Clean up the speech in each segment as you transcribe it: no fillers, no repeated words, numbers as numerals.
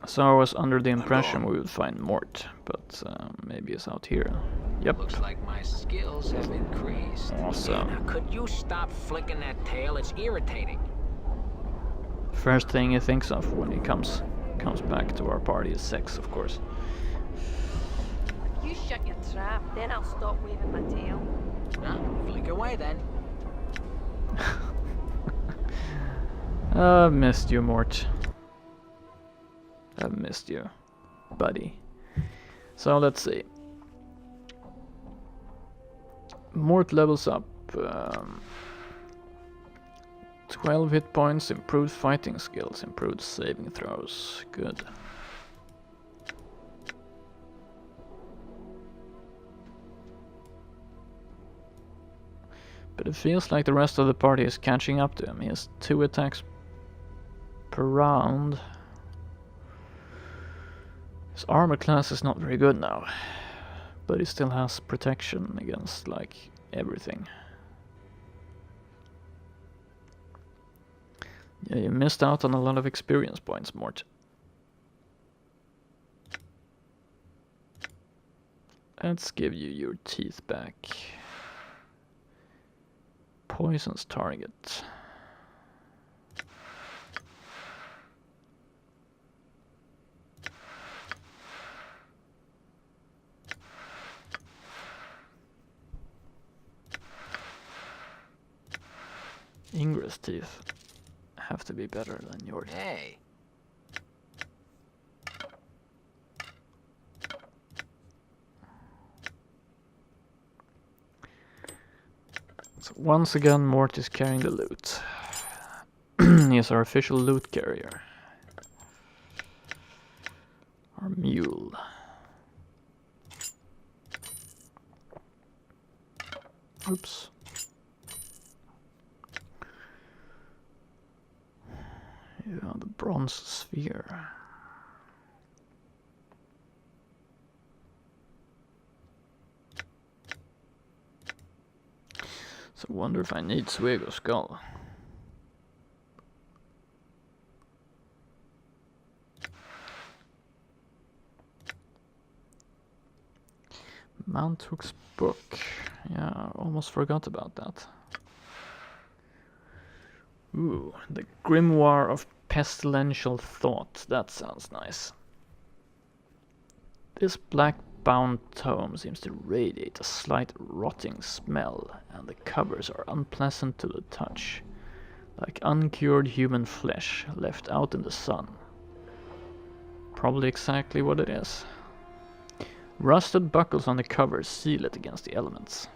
So I was under the impression we would find Morte, but maybe it's out here. Yep. Looks like my skills have increased. Awesome. Now, could you stop flicking that tail? It's irritating. First thing he thinks of when he comes back to our party is sex, of course. You shut your trap, then I'll stop waving my tail. Flick away then. I've missed you, Morte. I've missed you, buddy. So let's see. Morte levels up. 12 hit points, improved fighting skills, improved saving throws. Good. But it feels like the rest of the party is catching up to him. He has 2 attacks per round. His armor class is not very good now, but he still has protection against like everything. Yeah, you missed out on a lot of experience points, Morte. Let's give you your teeth back. Poisons target. Ingress teeth have to be better than yours. Hey. So once again, Morte is carrying the loot. He is our official loot carrier. Our mule. Oops. Yeah, the bronze sphere. So I wonder if I need Suego's skull. Mount Hook's book. Yeah, I almost forgot about that. Ooh, the Grimoire of Pestilential Thought. That sounds nice. This black-bound tome seems to radiate a slight rotting smell, and the covers are unpleasant to the touch, like uncured human flesh left out in the sun. Probably exactly what it is. Rusted buckles on the cover seal it against the elements.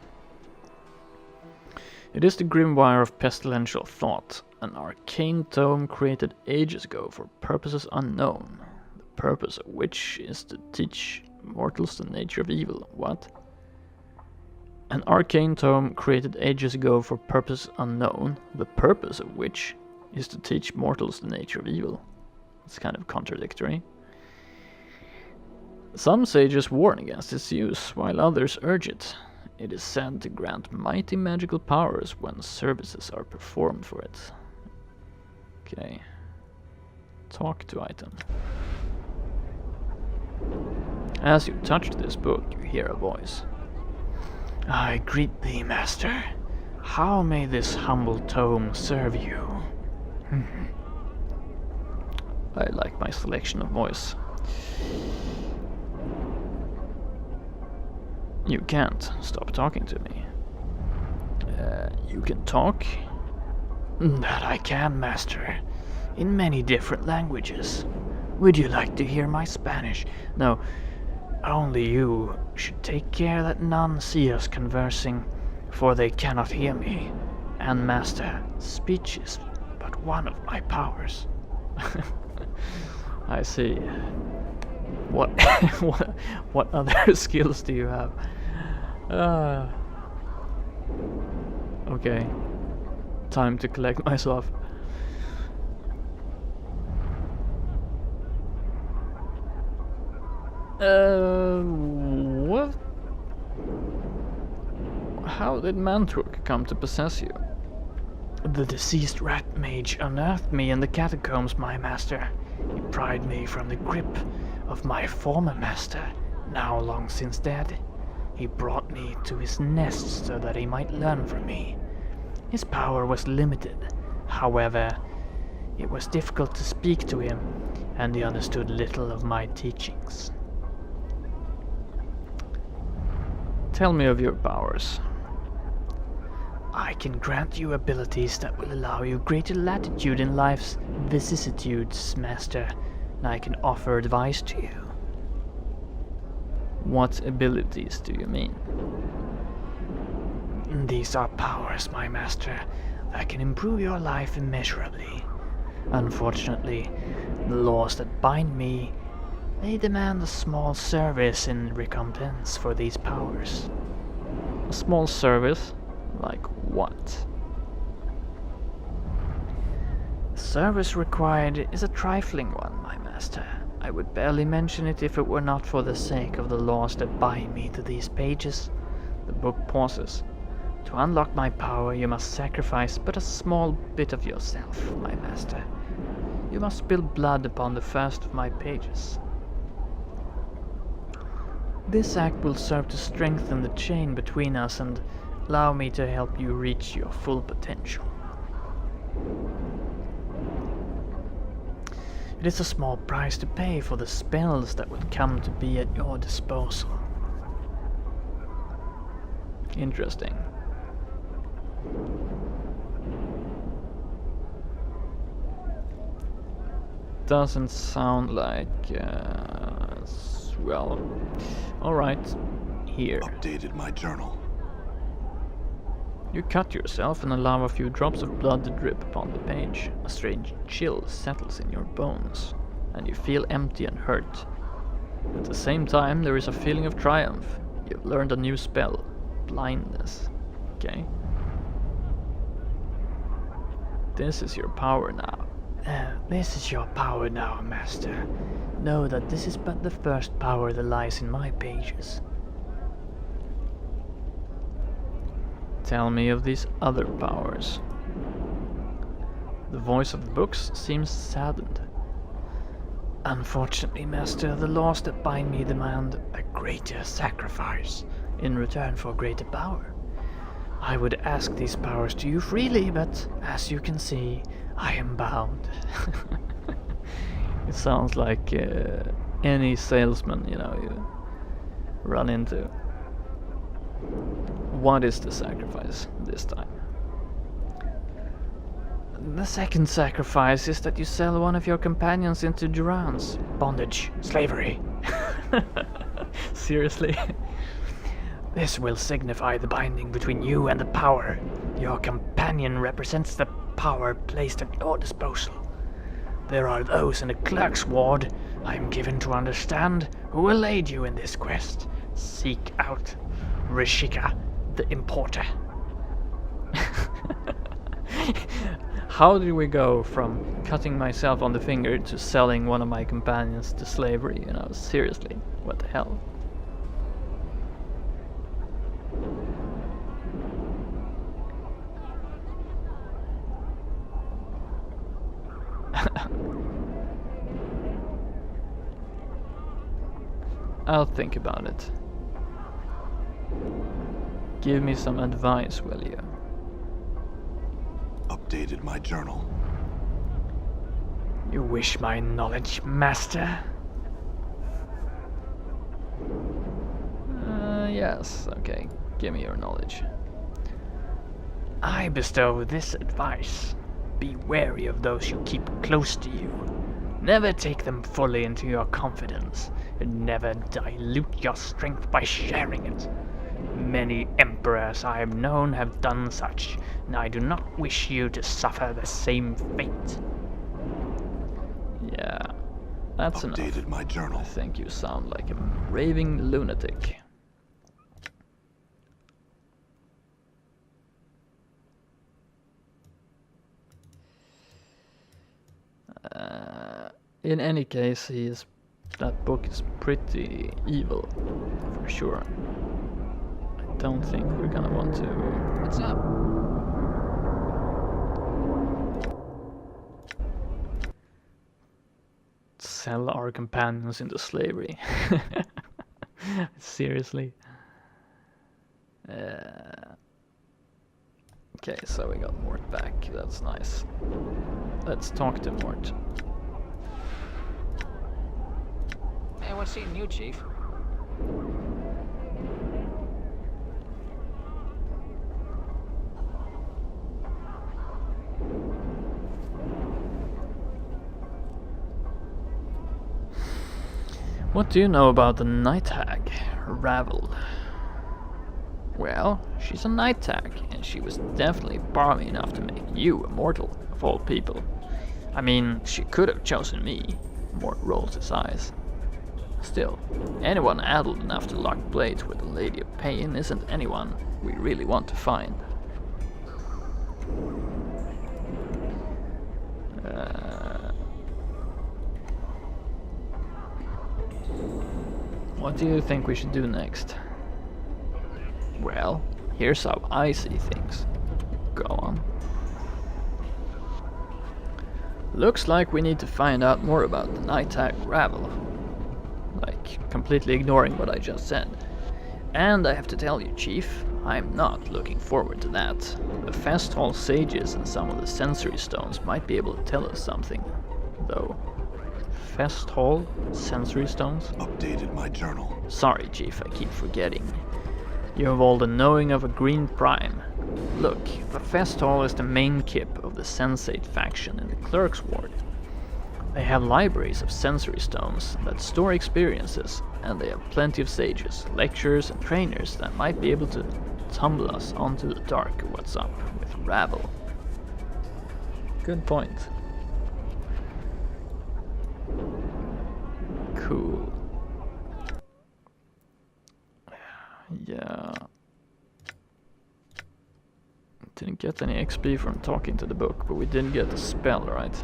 It is the Grimoire of Pestilential Thought, an arcane tome created ages ago for purposes unknown, the purpose of which is to teach mortals the nature of evil. What? An arcane tome created ages ago for purposes unknown, the purpose of which is to teach mortals the nature of evil. It's kind of contradictory. Some sages warn against its use, while others urge it. It is said to grant mighty magical powers when services are performed for it. Okay. Talk to item. As you touch this book, you hear a voice. I greet thee, master. How may this humble tome serve you? I like my selection of voice. You can't stop talking to me. You can talk? That I can, master. In many different languages. Would you like to hear my Spanish? No, only you should take care that none see us conversing, for they cannot hear me. And master, speech is but one of my powers. I see. What what other skills do you have? Okay. Time to collect myself. What? How did Mantrook come to possess you? The deceased rat mage unearthed me in the catacombs, my master. He pried me from the grip of my former master, now long since dead. He brought me to his nest so that he might learn from me. His power was limited. However, it was difficult to speak to him, and he understood little of my teachings. Tell me of your powers. I can grant you abilities that will allow you greater latitude in life's vicissitudes, master, and I can offer advice to you. What abilities do you mean? These are powers, my master, that can improve your life immeasurably. Unfortunately, the laws that bind me, they demand a small service in recompense for these powers. A small service? Like what? The service required is a trifling one, my master. I would barely mention it if it were not for the sake of the laws that bind me to these pages. The book pauses. To unlock my power, you must sacrifice but a small bit of yourself, my master. You must spill blood upon the first of my pages. This act will serve to strengthen the chain between us and allow me to help you reach your full potential. It is a small price to pay for the spells that would come to be at your disposal. Interesting. Doesn't sound like, well, alright, here. Updated my journal. You cut yourself and allow a few drops of blood to drip upon the page. A strange chill settles in your bones, and you feel empty and hurt. At the same time, there is a feeling of triumph. You've learned a new spell, blindness. Okay? This is your power now. This is your power now, master. Know that this is but the first power that lies in my pages. Tell me of these other powers. The voice of the books seems saddened. Unfortunately, master, the laws that bind me demand a greater sacrifice in return for greater power. I would ask these powers to you freely, but as you can see, I am bound. It sounds like any salesman, you run into. What is the sacrifice this time? The second sacrifice is that you sell one of your companions into durance, bondage, slavery. Seriously? This will signify the binding between you and the power. Your companion represents the power placed at your disposal. There are those in the clerk's ward, I am given to understand, who will aid you in this quest. Seek out Rishika, the importer. How did we go from cutting myself on the finger to selling one of my companions to slavery? Seriously, what the hell? I'll think about it. Give me some advice, will you? Updated my journal. You wish my knowledge, master? Yes, okay. Give me your knowledge. I bestow this advice. Be wary of those you keep close to you. Never take them fully into your confidence, and never dilute your strength by sharing it. Many emperors I have known have done such, and I do not wish you to suffer the same fate. Yeah, that's enough. Updated my journal. I think you sound like a raving lunatic. In any case, he is That book is pretty evil, for sure. I don't think we're gonna want to... What's up? sell our companions into slavery. Seriously. Okay, so we got Morte back. That's nice. Let's talk to Morte. Hey, what's eating you, Chief? What do you know about the night hag, Ravel? Well, she's a night hag, and she was definitely balmy enough to make you immortal, of all people. I mean, she could have chosen me. Mort rolls his eyes. Still, anyone addled enough to lock blades with the Lady of Pain isn't anyone we really want to find. What do you think we should do next? Well, here's how I see things. Go on. Looks like we need to find out more about the night hag Ravel. Like, completely ignoring what I just said. And I have to tell you, Chief, I'm not looking forward to that. The Fest Hall sages and some of the sensory stones might be able to tell us something, though. Fest Hall? Sensory stones? Updated my journal. Sorry, Chief, I keep forgetting. You have all the knowing of a green prime. Look, the Fest Hall is the main kip of the Sensate faction in the Clerk's Ward. They have libraries of sensory stones that store experiences, and they have plenty of sages, lecturers, and trainers that might be able to tumble us onto the dark of what's up with Ravel. Good point. Cool. Yeah. Didn't get any XP from talking to the book, but we did get a spell, right?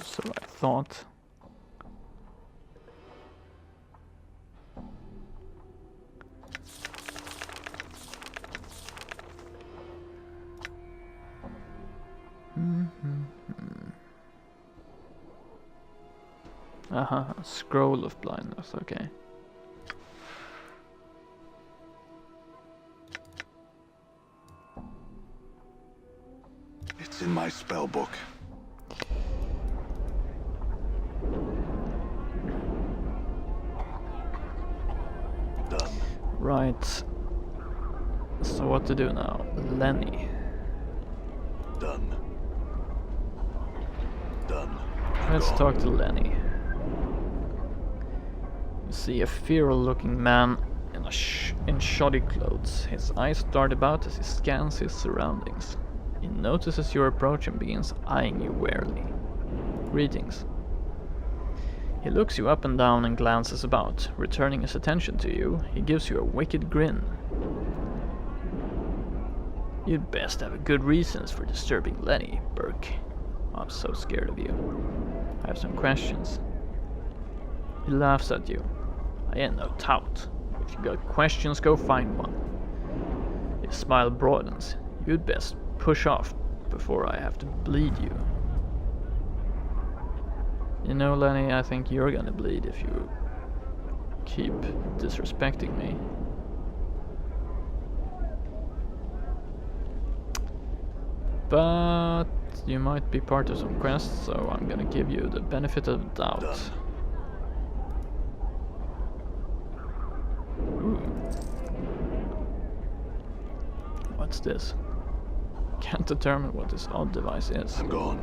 So I thought. Scroll of blindness, okay. It's in my spell book. Done. Right. So what to do now? Lenny. Done. Done. Let's Gone. talk to Lenny. You see a feral-looking man in shoddy clothes. His eyes dart about as he scans his surroundings. He notices your approach and begins eyeing you warily. Greetings. He looks you up and down and glances about. Returning his attention to you, he gives you a wicked grin. You'd best have a good reasons for disturbing Lenny, Burke. I'm so scared of you. I have some questions. He laughs at you. I ain't no tout. If you got questions, go find one. His smile broadens. You'd best push off before I have to bleed you. You know, Lenny, I think you're gonna bleed if you keep disrespecting me. But you might be part of some quest, so I'm gonna give you the benefit of the doubt. Done. Ooh. What's this? Can't determine what this odd device is. I'm gone.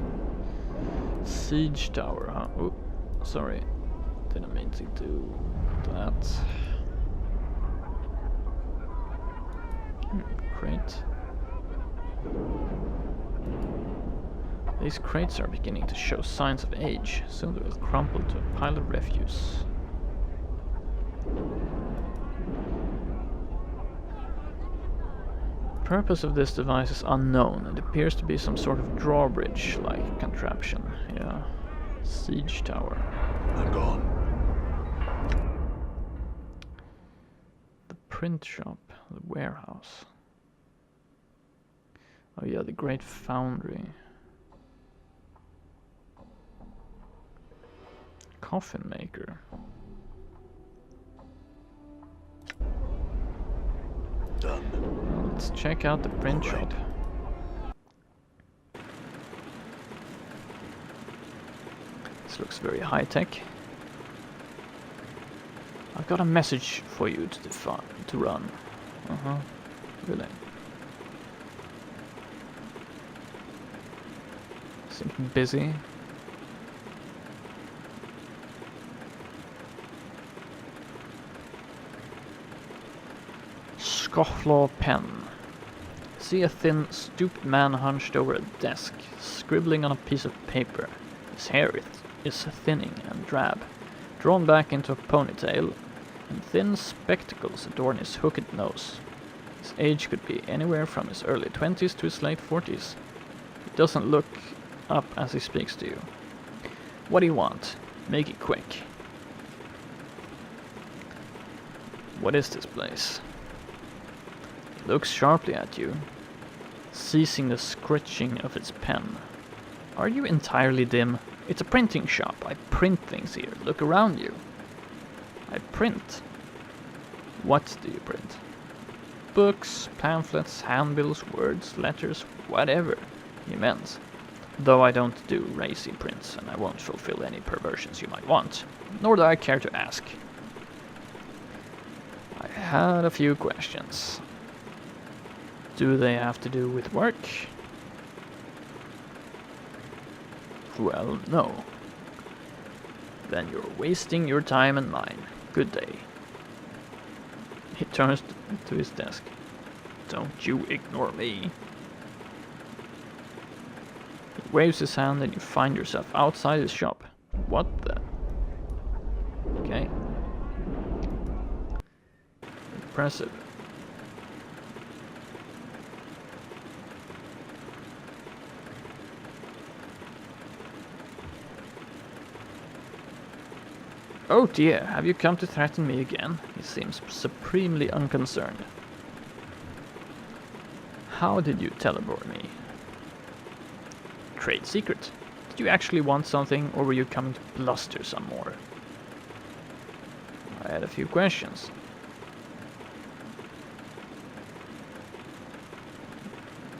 Siege tower, huh? Ooh, sorry. Didn't mean to do that. Crate. These crates are beginning to show signs of age. Soon they will crumple to a pile of refuse. Purpose of this device is unknown. It appears to be some sort of drawbridge-like contraption. Yeah. Siege tower. I'm gone. The print shop. The warehouse. Oh yeah, the great foundry. Coffin maker. Done. Well, let's check out the print All right. shop. This looks very high tech. I've got a message for you to run. Really. Seems busy. Scofflaw pen. See a thin, stooped man hunched over a desk, scribbling on a piece of paper. His hair is thinning and drab, drawn back into a ponytail, and thin spectacles adorn his hooked nose. His age could be anywhere from his early 20s to his late 40s. He doesn't look up as he speaks to you. What do you want? Make it quick. What is this place? He looks sharply at you, ceasing the scritching of its pen. Are you entirely dim? It's a printing shop. I print things here. Look around you. I print. What do you print? Books, pamphlets, handbills, words, letters, whatever. He meant. Though I don't do racy prints, and I won't fulfill any perversions you might want, nor do I care to ask. I had a few questions. Do they have to do with work? Well, no. Then you're wasting your time and mine. Good day. He turns to his desk. Don't you ignore me. He waves his hand and you find yourself outside his shop. What the? Okay. Impressive. Oh dear, have you come to threaten me again? He seems supremely unconcerned. How did you teleport me? Trade secret. Did you actually want something, or were you coming to bluster some more? I had a few questions.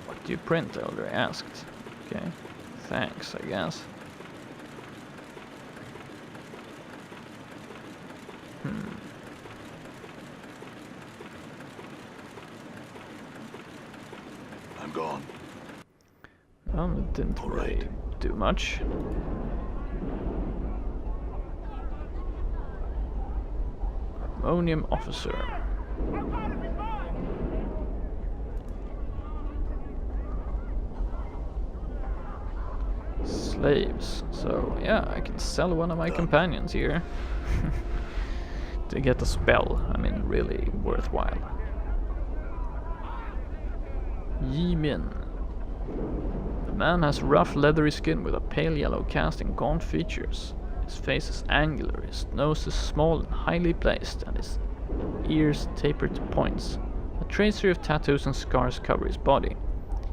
What do you print? I already asked. Okay, thanks, I guess. I'm gone. Well, it didn't All really right. do much. Ammonium officer. Slaves. So, yeah, I can sell one of my companions here. To get a spell. I mean, really worthwhile. Yi Min. The man has rough leathery skin with a pale yellow cast and gaunt features. His face is angular, his nose is small and highly placed, and his ears taper to points. A tracery of tattoos and scars cover his body.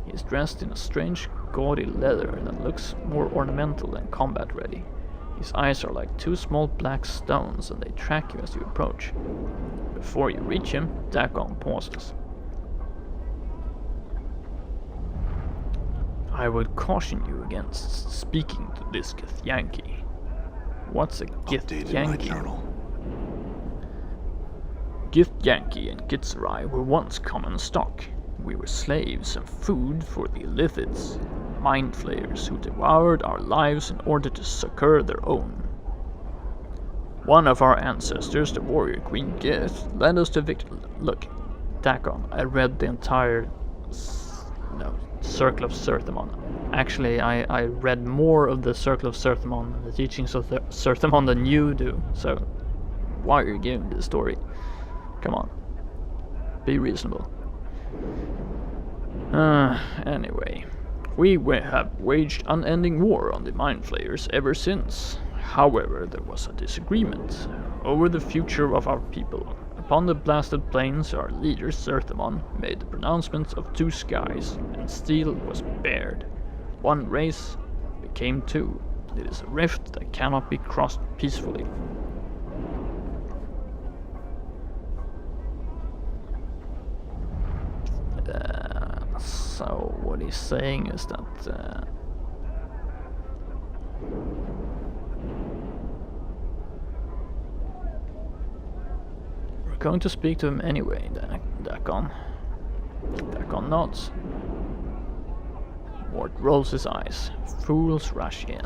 He is dressed in a strange, gaudy leather that looks more ornamental than combat ready. His eyes are like two small black stones, and they track you as you approach. Before you reach him, Dagon pauses. I would caution you against speaking to this Githyanki. What's a Updated my Githyanki? journal. Githyanki and Gitzerai were once common stock. We were slaves and food for the Illithids, mind flayers who devoured our lives in order to succor their own. One of our ancestors, the warrior Queen Gith, led us to victory. Look, Dagon, I read the entire Circle of Serthamon. Actually, I read more of the Circle of Serthamon, the teachings of Serthamon than you do, so why are you giving this story? Come on. Be reasonable. Anyway. We have waged unending war on the Mind Flayers ever since. However, there was a disagreement over the future of our people. Upon the blasted plains, our leader Zerthamon made the pronouncements of 2 skies, and steel was bared. 1 race became 2. It is a rift that cannot be crossed peacefully. So what he's saying is that we're going to speak to him anyway, Dakon. Dakon nods. Morte rolls his eyes. Fools rush in.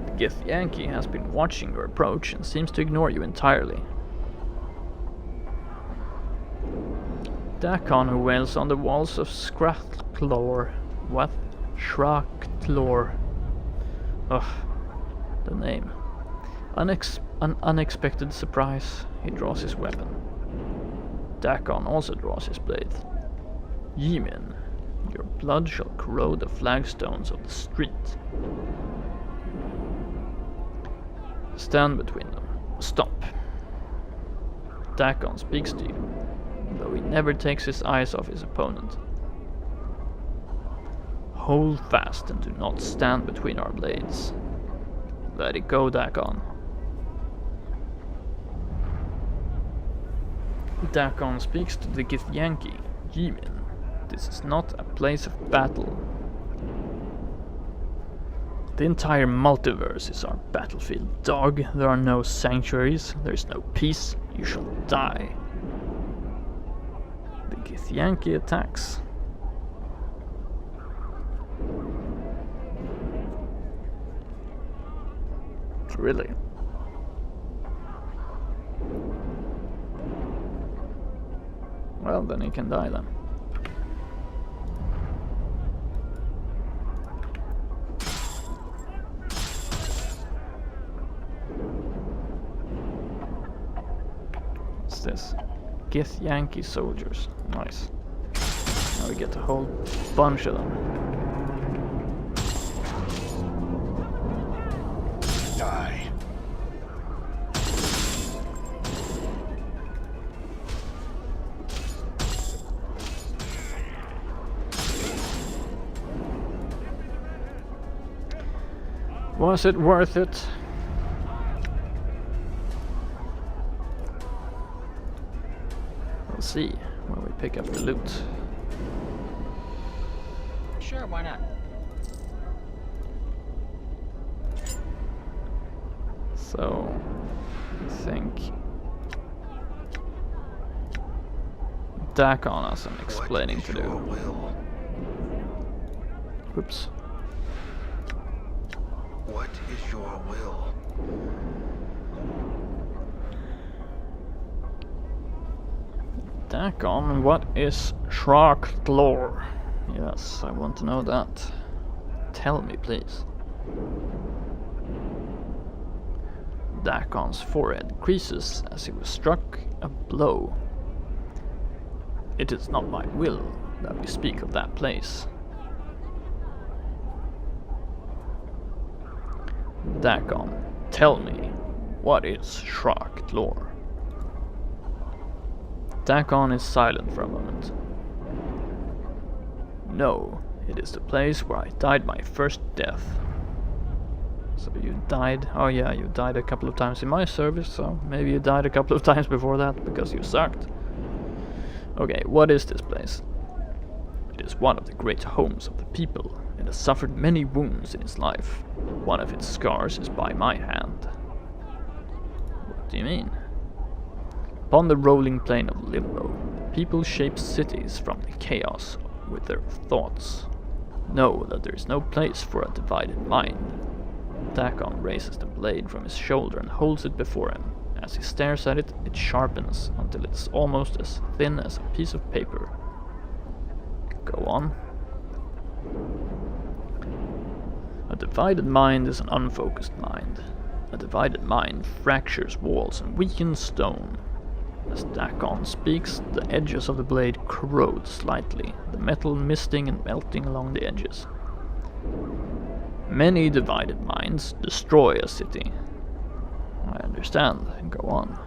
The Githyanki has been watching your approach and seems to ignore you entirely. Dakon, who wails on the walls of Scrathlor. What? Shraklor. Ugh, the name. An unexpected surprise. He draws his weapon. Dakon also draws his blade. Yimin, your blood shall corrode the flagstones of the street. Stand between them. Stop. Dakon speaks to you, though he never takes his eyes off his opponent. Hold fast and do not stand between our blades. Let it go, Dakon. Dakon speaks to the Githyanki. Yimin, this is not a place of battle. The entire multiverse is our battlefield, dog. There are no sanctuaries, there is no peace. You shall die. The Githyanki attacks. Really? Well, then he can die then. What's this? Githyanki soldiers. Nice. Now we get a whole bunch of them. Die. Was it worth it? We'll see when we pick up the loot. Sure, why not? So, I think Dakon has some explaining to do. Oops. What is your will? Dakon, what is Shraklor? Yes, I want to know that. Tell me, please. Dakon's forehead creases as he was struck a blow. It is not my will that we speak of that place. Dakon, tell me, what is Shraklor? Dakon is silent for a moment. No, it is the place where I died my first death. So you died, oh yeah, you died a couple of times in my service, so maybe you died a couple of times before that because you sucked. Okay, what is this place? It is one of the great homes of the people. It has suffered many wounds in its life. One of its scars is by my hand. What do you mean? Upon the rolling plain of Limbo, the people shape cities from the chaos with their thoughts. Know that there is no place for a divided mind. Dakon raises the blade from his shoulder and holds it before him. As he stares at it, it sharpens until it is almost as thin as a piece of paper. Go on. A divided mind is an unfocused mind. A divided mind fractures walls and weakens stone. As Dakon speaks, the edges of the blade corrode slightly, the metal misting and melting along the edges. Many divided minds destroy a city. I understand. Go on.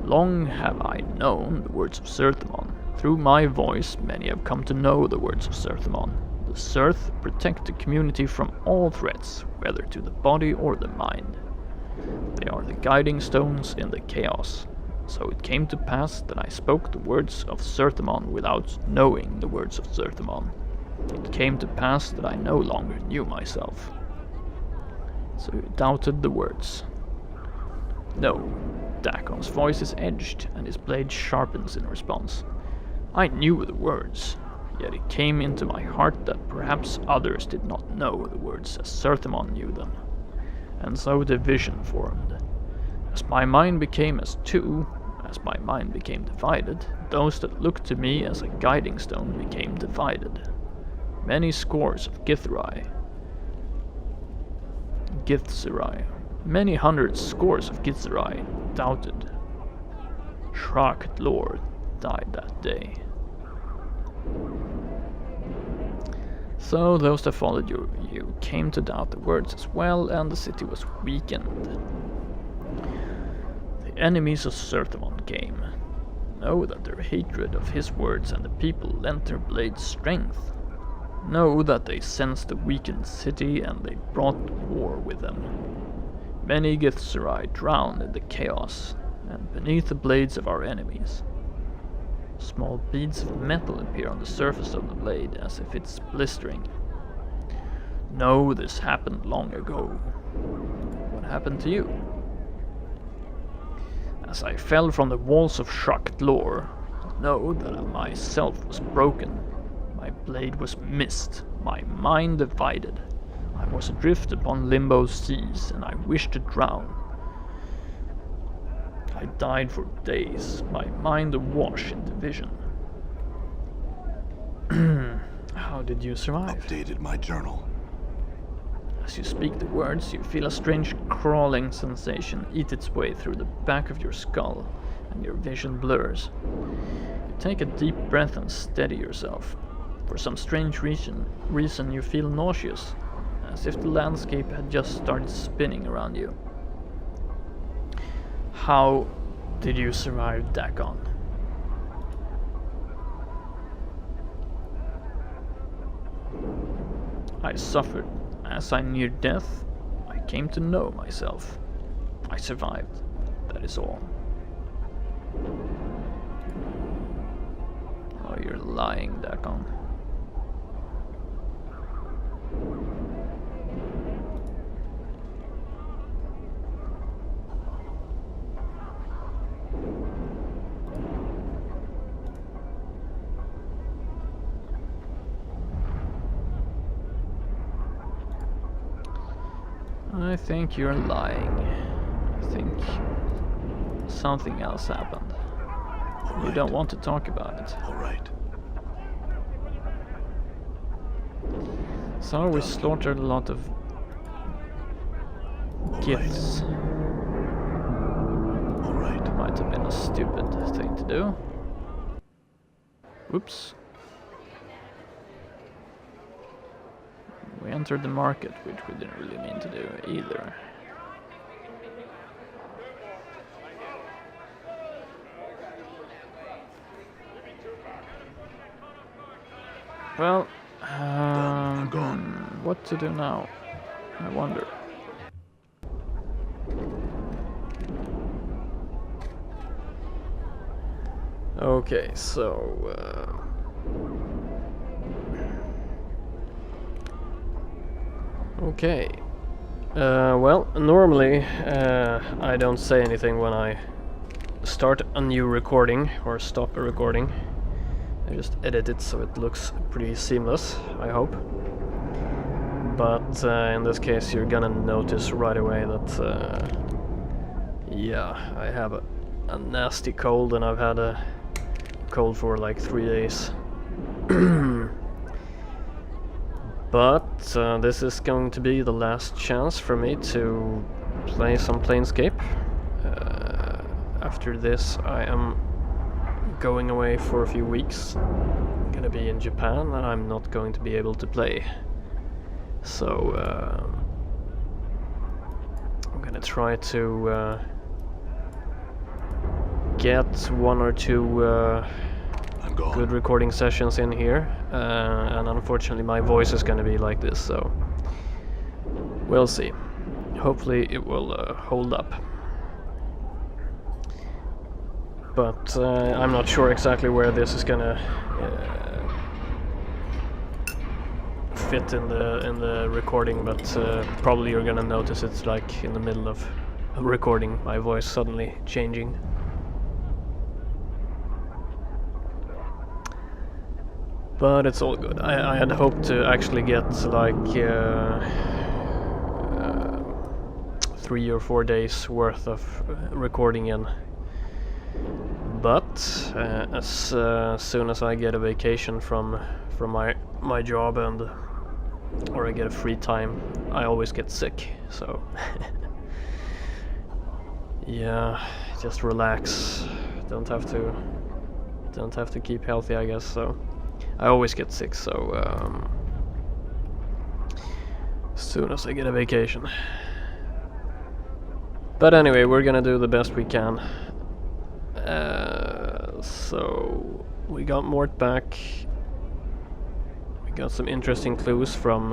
Long have I known the words of Serthamon. Through my voice, many have come to know the words of Serthamon. The Serth protect the community from all threats, whether to the body or the mind. They are the guiding stones in the chaos. So it came to pass that I spoke the words of Serthamon without knowing the words of Serthamon. It came to pass that I no longer knew myself. So you doubted the words. No, Dakon's voice is edged, and his blade sharpens in response. I knew the words, yet it came into my heart that perhaps others did not know the words as Serthamon knew them. And so division formed. As my mind became as two, as my mind became divided, those that looked to me as a guiding stone became divided. Many scores of Githzerai, many hundred scores of Githzerai doubted. Shrocked Lord died that day. So those that followed you came to doubt the words as well, and the city was weakened. The enemies of Serthamon came. Know that their hatred of his words and the people lent their blades strength. Know that they sensed the weakened city and they brought war with them. Many Githzerai drowned in the chaos, and beneath the blades of our enemies. Small beads of metal appear on the surface of the blade as if it's blistering. No, this happened long ago. What happened to you? As I fell from the walls of Shrocked Lore, know that I myself was broken. My blade was missed, my mind divided. I was adrift upon limbo seas, and I wished to drown. I died for days, my mind awash in division. How did you survive? Updated my journal. As you speak the words, you feel a strange crawling sensation eat its way through the back of your skull, and your vision blurs. You take a deep breath and steady yourself. For some strange reason you feel nauseous, as if the landscape had just started spinning around you. How did you survive Dakon? I suffered. As I neared death, I came to know myself. I survived. That is all. Oh, you're lying, Dakon. I think you're lying. I think something else happened. You don't want to talk about it. All right. So we slaughtered a lot of gifts. All right. Might have been a stupid thing to do. Whoops. We entered the market, which we didn't really mean to do either. Well, I'm gone. What to do now? I wonder. Okay, so okay. Well, normally I don't say anything when I start a new recording or stop a recording. I just edit it so it looks pretty seamless, I hope. But in this case you're gonna notice right away that yeah, I have a nasty cold, and I've had a cold for like 3 days. But this is going to be the last chance for me to play some Planescape. After this I am going away for a few weeks. I'm gonna be in Japan and I'm not going to be able to play. So I'm gonna try to get one or two I'm gone. good recording sessions in here, and unfortunately my voice is gonna be like this, so we'll see. Hopefully it will hold up. But I'm not sure exactly where this is gonna fit in the recording, but probably you're gonna notice it's like in the middle of a recording, my voice suddenly changing. But it's all good. I had hoped to actually get like 3 or 4 days worth of recording in. But as soon as I get a vacation from my job or I get a free time, I always get sick. So yeah, just relax. Don't have to keep healthy, I guess. So I always get sick. So as soon as I get a vacation. But anyway, we're gonna do the best we can. So we got Morte back. We got some interesting clues from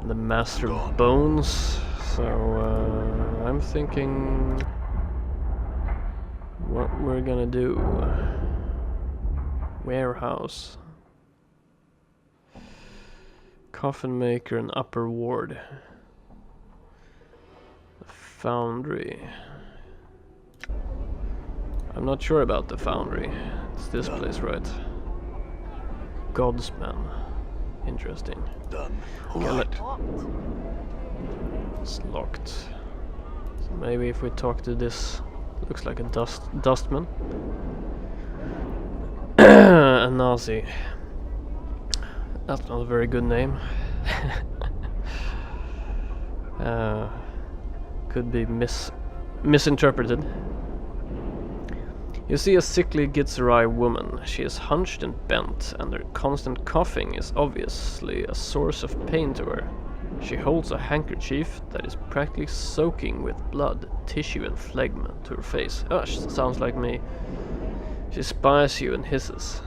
the Master of Bones. So I'm thinking what we're gonna do. Warehouse, Coffin Maker, and Upper Ward. Foundry. I'm not sure about the Foundry. It's this place, right? Godsman. Interesting. Done. Okay, Right. it's locked. So maybe if we talk to this, looks like a dustman. A Nazi. That's not a very good name. Could be misinterpreted. You see a sickly Gitzerai woman. She is hunched and bent, and her constant coughing is obviously a source of pain to her. She holds a handkerchief that is practically soaking with blood, tissue and phlegm to her face. Oh, sounds like me. She spies you and hisses.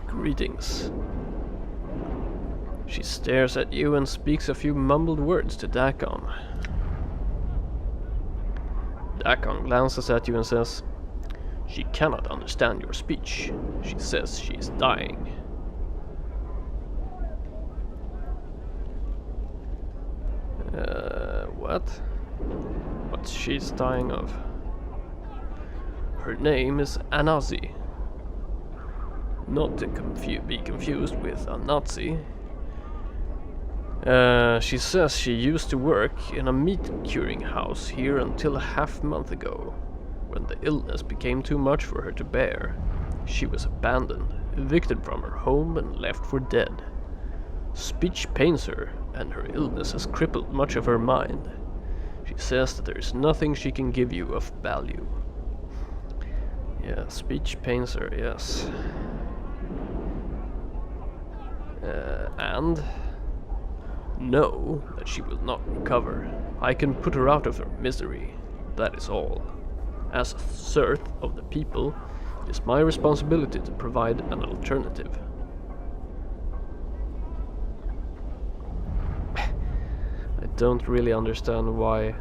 Greetings. She stares at you and speaks a few mumbled words to Dakon. Dakon glances at you and says, "She cannot understand your speech. She says she is dying." What? What she's dying of? Her name is Anazi. Not to be confused with a Nazi. She says she used to work in a meat curing house here until a half-month ago, when the illness became too much for her to bear. She was abandoned, evicted from her home and left for dead. Speech pains her, and her illness has crippled much of her mind. She says that there is nothing she can give you of value. Yeah, speech pains her, yes. And know that she will not recover. I can put her out of her misery. That is all. As a third of the people, it is my responsibility to provide an alternative. I don't really understand why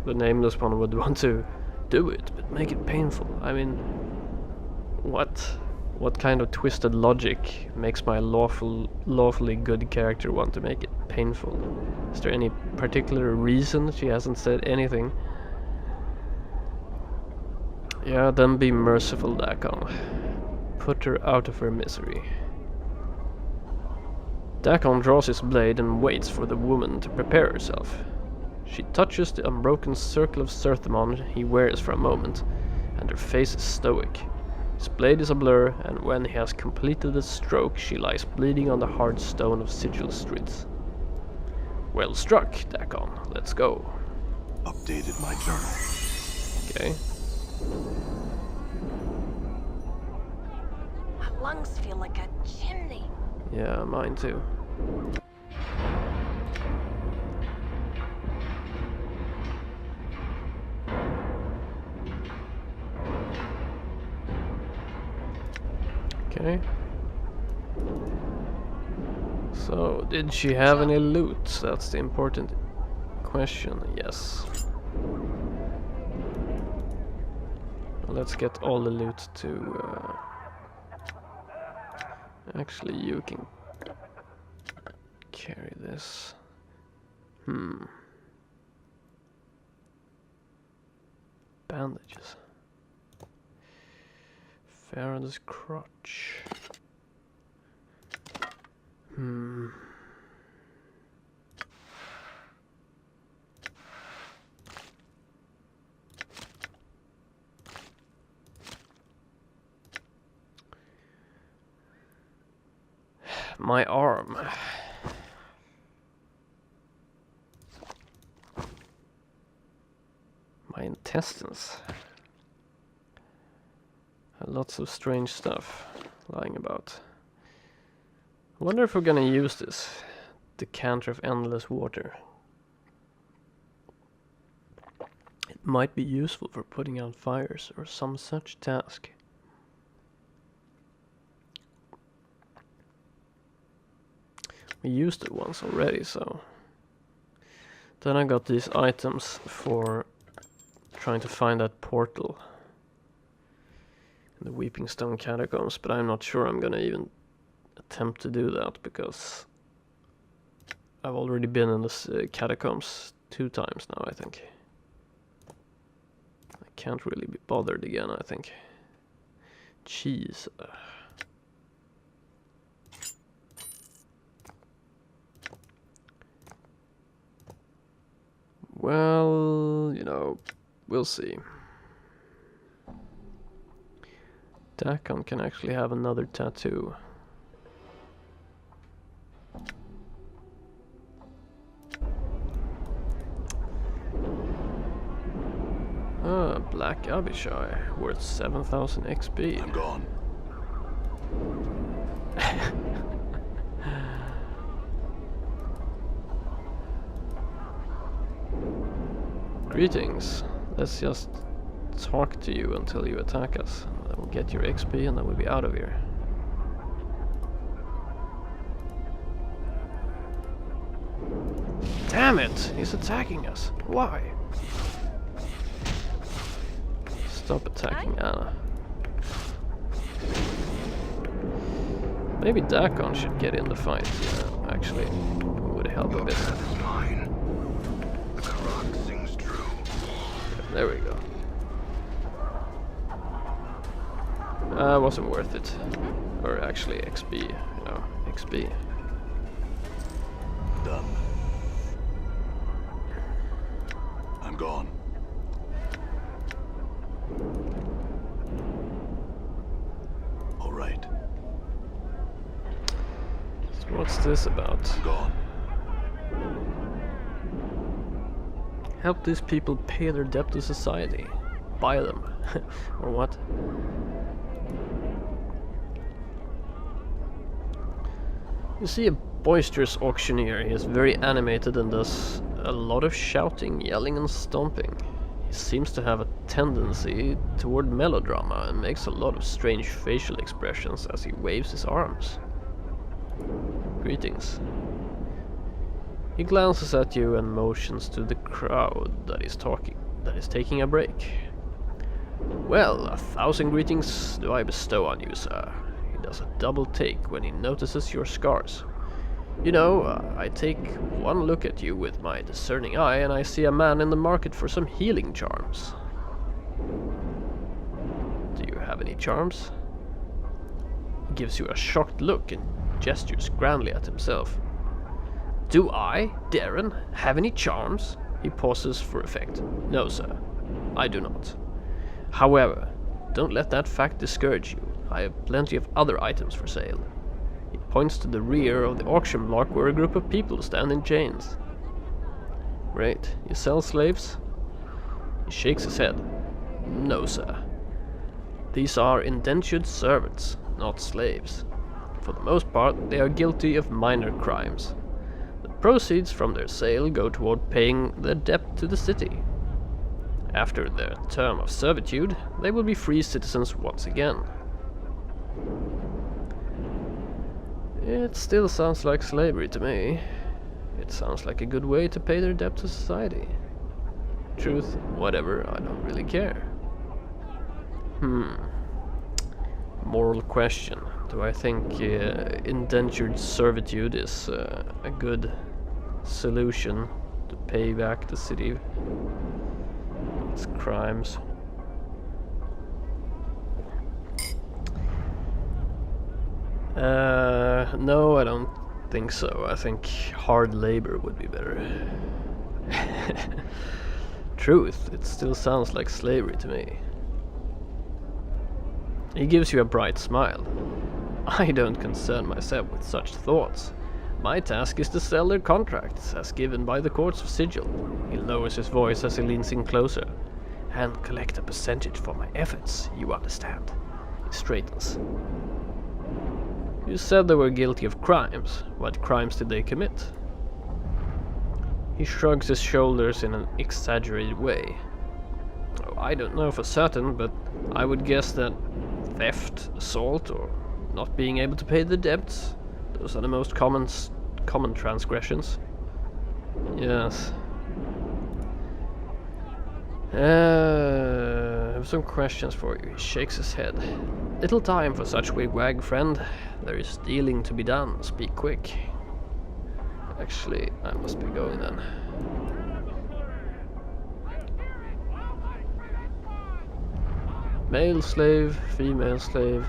the Nameless One would want to do it, but make it painful. I mean, what kind of twisted logic makes my lawfully good character want to make it painful? Is there any particular reason? She hasn't said anything. Yeah, then be merciful, Dakon. Put her out of her misery. Dakon draws his blade and waits for the woman to prepare herself. She touches the unbroken circle of Serthamon he wears for a moment, and her face is stoic. His blade is a blur, and when he has completed the stroke, she lies bleeding on the hard stone of Sigil Streets. Well struck, Dakon. Let's go. Updated my journal. Okay. My lungs feel like a chimney. Yeah, mine too. Okay. So, did she have any loot? That's the important question. Yes. Let's get all the loot to... Actually, you can carry this. Bandages. Faraday's crotch. My arm. My intestines. Lots of strange stuff lying about. I wonder if we're gonna use this decanter of endless water. It might be useful for putting out fires or some such task. We used it once already, so... Then I got these items for trying to find that portal in the Weeping Stone Catacombs, but I'm not sure I'm gonna even attempt to do that, because I've already been in the catacombs 2 times now, I think. I can't really be bothered again, I think. Jeez. Well, you know, we'll see. Dakon can actually have another tattoo. Black Abishai, worth 7,000 XP. I'm gone. Greetings. Let's just talk to you until you attack us. Then we'll get your XP and then we'll be out of here. Damn it! He's attacking us. Why? Stop attacking Anna. Maybe Dakon should get in the fight. Yeah, actually, would help a bit. Fine. The Karak sings true. There we go. Wasn't worth it. Or actually XP, you know, XP. Done. I'm gone. All right. So what's this about? I'm gone. Help these people pay their debt to society. Buy them. Or what? You see a boisterous auctioneer. He is very animated and does a lot of shouting, yelling and stomping. He seems to have a tendency toward melodrama and makes a lot of strange facial expressions as he waves his arms. Greetings. He glances at you and motions to the crowd that is taking a break. Well, 1,000 greetings do I bestow on you, sir. He does a double take when he notices your scars. You know, I take one look at you with my discerning eye and I see a man in the market for some healing charms. Do you have any charms? He gives you a shocked look and gestures grandly at himself. Do I, Darren, have any charms? He pauses for effect. No, sir, I do not. However, don't let that fact discourage you. I have plenty of other items for sale. He points to the rear of the auction block where a group of people stand in chains. Great. You sell slaves? He shakes his head. No, sir. These are indentured servants, not slaves. For the most part, they are guilty of minor crimes. The proceeds from their sale go toward paying their debt to the city. After their term of servitude, they will be free citizens once again. It still sounds like slavery to me. It sounds like a good way to pay their debt to society. Truth, whatever, I don't really care. Moral question. Do I think indentured servitude is a good solution to pay back the city its crimes? No, I don't think so. I think hard labor would be better. Truth, it still sounds like slavery to me. He gives you a bright smile. I don't concern myself with such thoughts. My task is to sell their contracts, as given by the courts of sigil. He lowers his voice as he leans in closer. And collect a percentage for my efforts, you understand. He straightens. You said they were guilty of crimes. What crimes did they commit? He shrugs his shoulders in an exaggerated way. Oh, I don't know for certain, but I would guess that theft, assault, or not being able to pay the debts, those are the most common transgressions. Yes. I have some questions for you. He shakes his head. Little time for such wigwag, friend. There is dealing to be done. Speak quick. Actually, I must be going then. Male slave, female slave,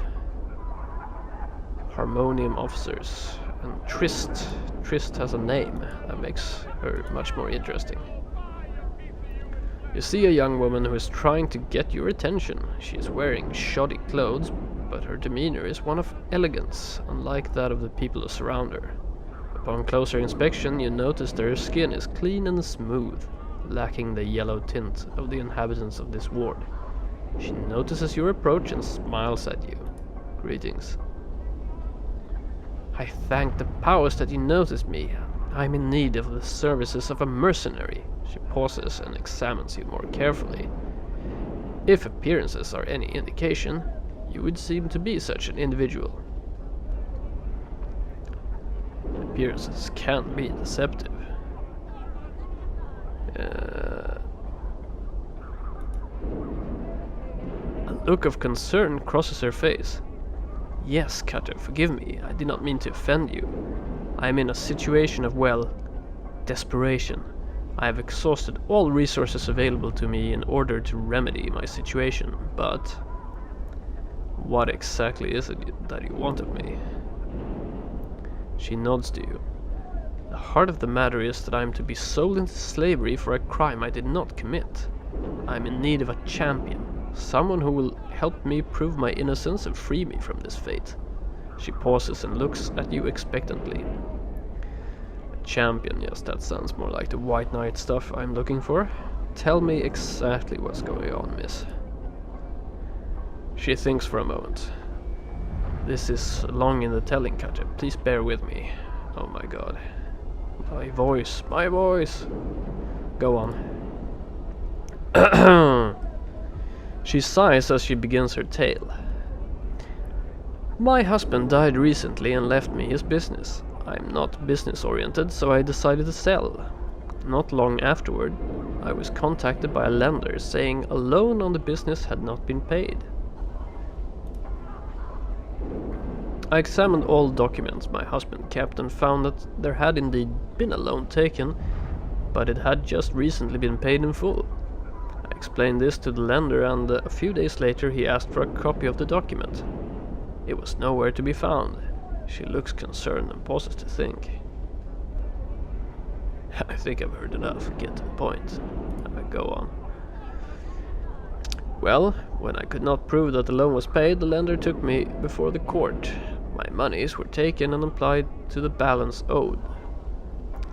harmonium officers, and Trist. Trist has a name that makes her much more interesting. You see a young woman who is trying to get your attention. She is wearing shoddy clothes, but her demeanor is one of elegance, unlike that of the people who surround her. Upon closer inspection, you notice that her skin is clean and smooth, lacking the yellow tint of the inhabitants of this ward. She notices your approach and smiles at you. Greetings. I thank the powers that you noticed me. I'm in need of the services of a mercenary. She pauses and examines you more carefully. If appearances are any indication, you would seem to be such an individual. Appearances can be deceptive. A look of concern crosses her face. Yes, Cutter, forgive me. I did not mean to offend you. I am in a situation of, well, desperation. I have exhausted all resources available to me in order to remedy my situation, but what exactly is it that you want of me? She nods to you. The heart of the matter is that I am to be sold into slavery for a crime I did not commit. I am in need of a champion, someone who will help me prove my innocence and free me from this fate. She pauses and looks at you expectantly. A champion, yes, that sounds more like the White Knight stuff I'm looking for. Tell me exactly what's going on, miss. She thinks for a moment. This is long in the telling, Cutter. Please bear with me. Oh my god. My voice. Go on. She sighs as she begins her tale. My husband died recently and left me his business. I'm not business oriented, so I decided to sell. Not long afterward, I was contacted by a lender saying a loan on the business had not been paid. I examined all documents my husband kept and found that there had indeed been a loan taken, but it had just recently been paid in full. I explained this to the lender, and a few days later he asked for a copy of the document. It was nowhere to be found. She looks concerned and pauses to think. I think I've heard enough. Get to the point. I go on. Well, when I could not prove that the loan was paid, the lender took me before the court. My monies were taken and applied to the balance owed.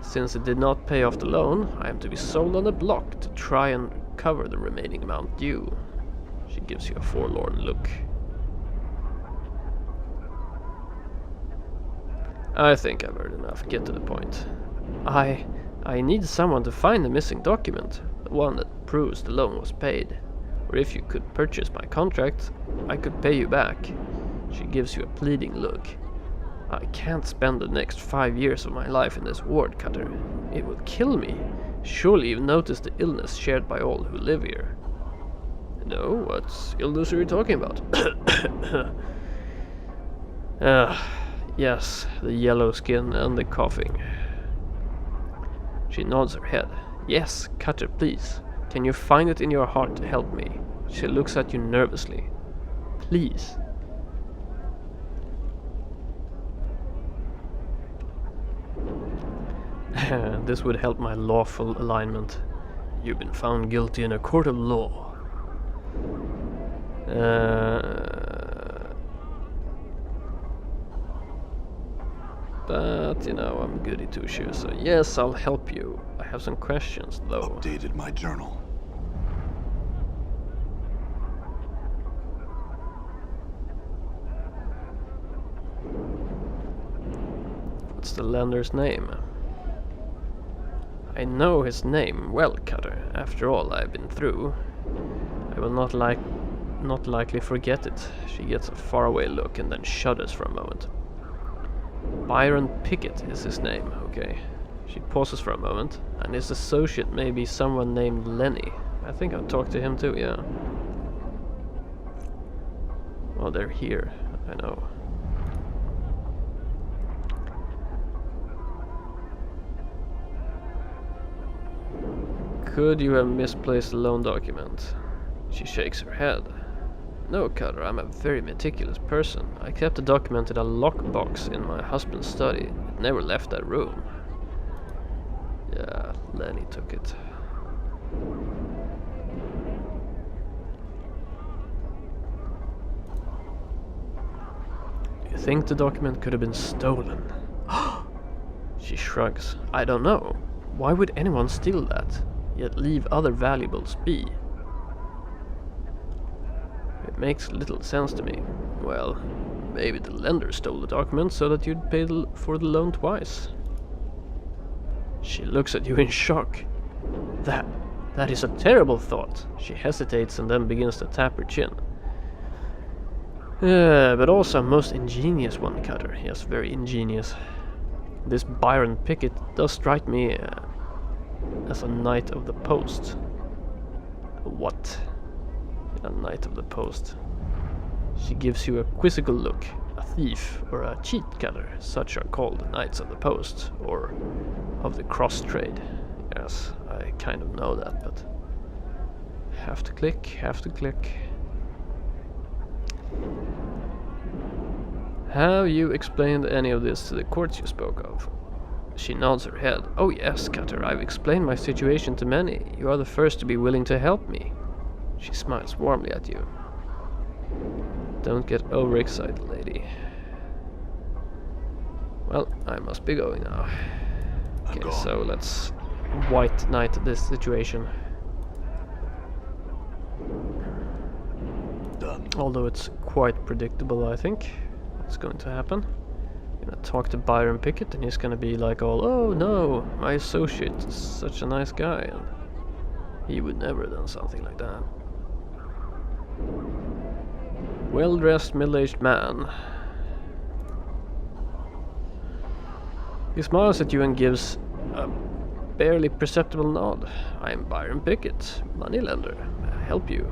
Since it did not pay off the loan, I am to be sold on the block to try and recover the remaining amount due. She gives you a forlorn look. I think I've heard enough. Get to the point. I need someone to find the missing document, the one that proves the loan was paid. Or if you could purchase my contract, I could pay you back. She gives you a pleading look. I can't spend the next 5 years of my life in this ward, Cutter. It will kill me. Surely you've noticed the illness shared by all who live here. No, what illness are you talking about? Yes, the yellow skin and the coughing. She nods her head. Yes, Cutter, please. Can you find it in your heart to help me? She looks at you nervously. Please. This would help my lawful alignment. You've been found guilty in a court of law. But, you know, I'm goody two-shoes, so yes, I'll help you. I have some questions, though. Updated my journal. What's the lender's name? I know his name well, Cutter. After all I've been through, I will not likely forget it. She gets a faraway look and then shudders for a moment. Byron Pickett is his name, okay. She pauses for a moment, and his associate may be someone named Lenny. I think I'll talk to him too, yeah. Well, they're here, I know. Could you have misplaced the loan document? She shakes her head. No, Cutter, I'm a very meticulous person. I kept the document in a lockbox in my husband's study. It never left that room. Yeah, Lenny took it. You think the document could have been stolen? She shrugs. I don't know. Why would anyone steal that, yet leave other valuables be? It makes little sense to me. Well, maybe the lender stole the document so that you'd pay for the loan twice. She looks at you in shock. That is a terrible thought. She hesitates and then begins to tap her chin. But also a most ingenious one, Cutter. Yes, very ingenious. This Byron Pickett does strike me as a knight of the post. What? A knight of the post. She gives you a quizzical look. A thief or a cheat, Cutter. Such are called knights of the post, or of the cross trade. Yes, I kind of know that, but have to click. Have you explained any of this to the courts you spoke of? She nods her head. Oh yes, Cutter, I've explained my situation to many. You are the first to be willing to help me. She smiles warmly at you. Don't get overexcited, lady. Well, I must be going now. Okay, so let's white knight this situation. Done. Although it's quite predictable, I think, what's going to happen. I'm gonna talk to Byron Pickett and he's gonna be like all, oh no, my associate is such a nice guy and he would never have done something like that. Well-dressed middle-aged man. He smiles at you and gives a barely perceptible nod. I'm Byron Pickett, moneylender. May I help you?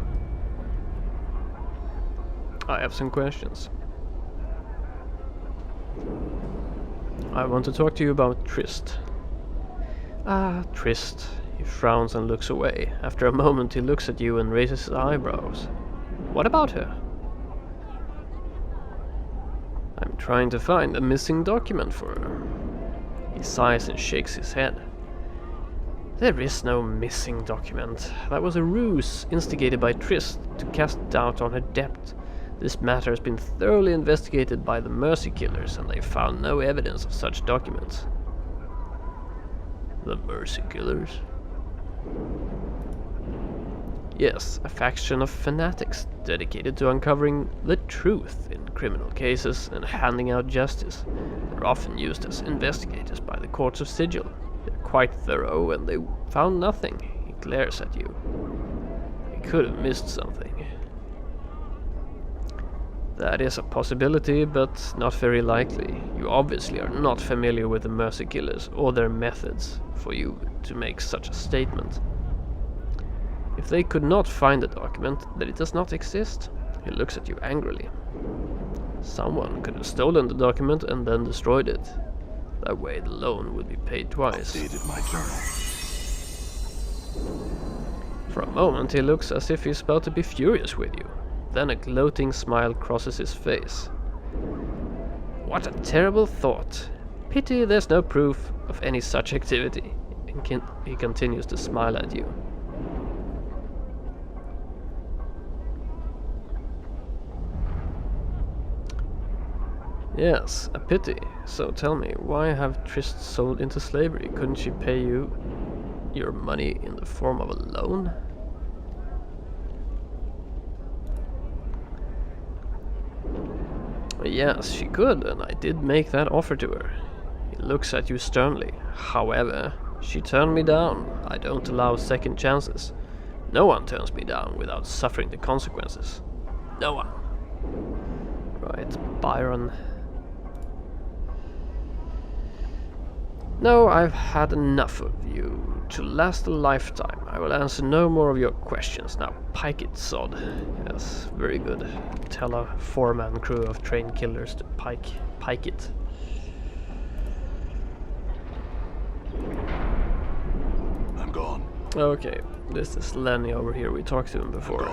I have some questions. I want to talk to you about Trist. Ah, Trist. He frowns and looks away. After a moment he looks at you and raises his eyebrows. What about her? I'm trying to find a missing document for her. He sighs and shakes his head. There is no missing document. That was a ruse instigated by Trist to cast doubt on her debt. This matter has been thoroughly investigated by the Mercy Killers, and they found no evidence of such documents. The Mercy Killers? Yes, a faction of fanatics dedicated to uncovering the truth in criminal cases and handing out justice. They're often used as investigators by the courts of sigil. They're quite thorough and they found nothing. He glares at you. He could have missed something. That is a possibility, but not very likely. You obviously are not familiar with the Mercy Killers or their methods for you to make such a statement. If they could not find the document, then it does not exist. He looks at you angrily. Someone could have stolen the document and then destroyed it. That way the loan would be paid twice. Updated my journal. For a moment he looks as if he's about to be furious with you. Then a gloating smile crosses his face. What a terrible thought. Pity there's no proof of any such activity. And he continues to smile at you. Yes, a pity. So tell me, why have Trist sold into slavery? Couldn't she pay you your money in the form of a loan? Yes, she could, and I did make that offer to her. He looks at you sternly. However, she turned me down. I don't allow second chances. No one turns me down without suffering the consequences. No one. Right, Byron. No, I've had enough of you. To last a lifetime, I will answer no more of your questions. Now pike it, sod. Yes, very good. Tell a four-man crew of trained killers to pike it. I'm gone. Okay, this is Lenny over here. We talked to him before.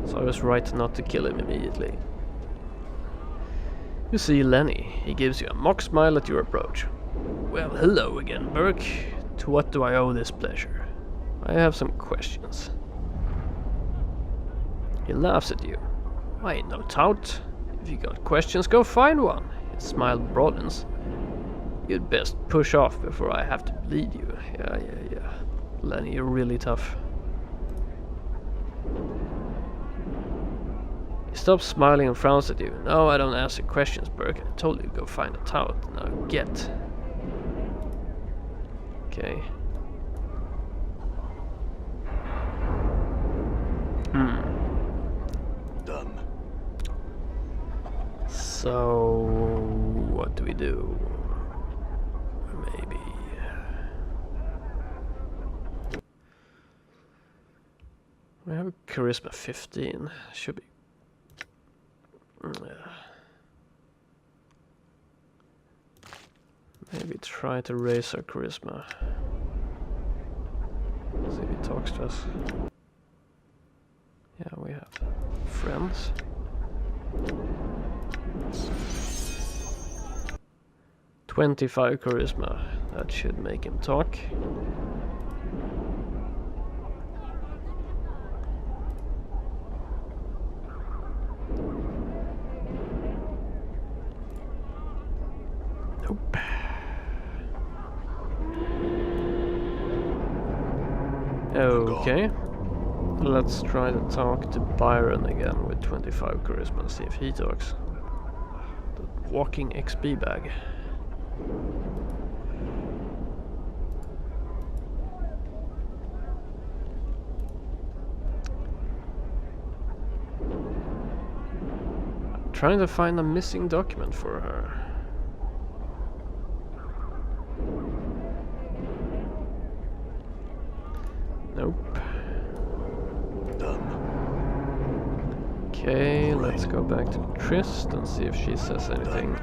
So I was right not to kill him immediately. You see Lenny, he gives you a mock smile at your approach. Well, hello again, Burke. To what do I owe this pleasure? I have some questions. He laughs at you. I ain't no tout. If you got questions, go find one. His smile broadens. You'd best push off before I have to bleed you. Yeah. Lenny, you're really tough. He stops smiling and frowns at you. No, I don't answer questions, Burke. I told you to go find a tout. Now get. Okay. Done. So, what do we do? Maybe. We have a charisma 15. Should be. Maybe try to raise our charisma. See if he talks to us. Yeah, we have friends. $25 charisma. That should make him talk. Nope. Okay. Let's try to talk to Byron again with 25 charisma and see if he talks. The walking XP bag. I'm trying to find a missing document for her. Nope. Done. Okay, let's go back to Trist and see if she says anything.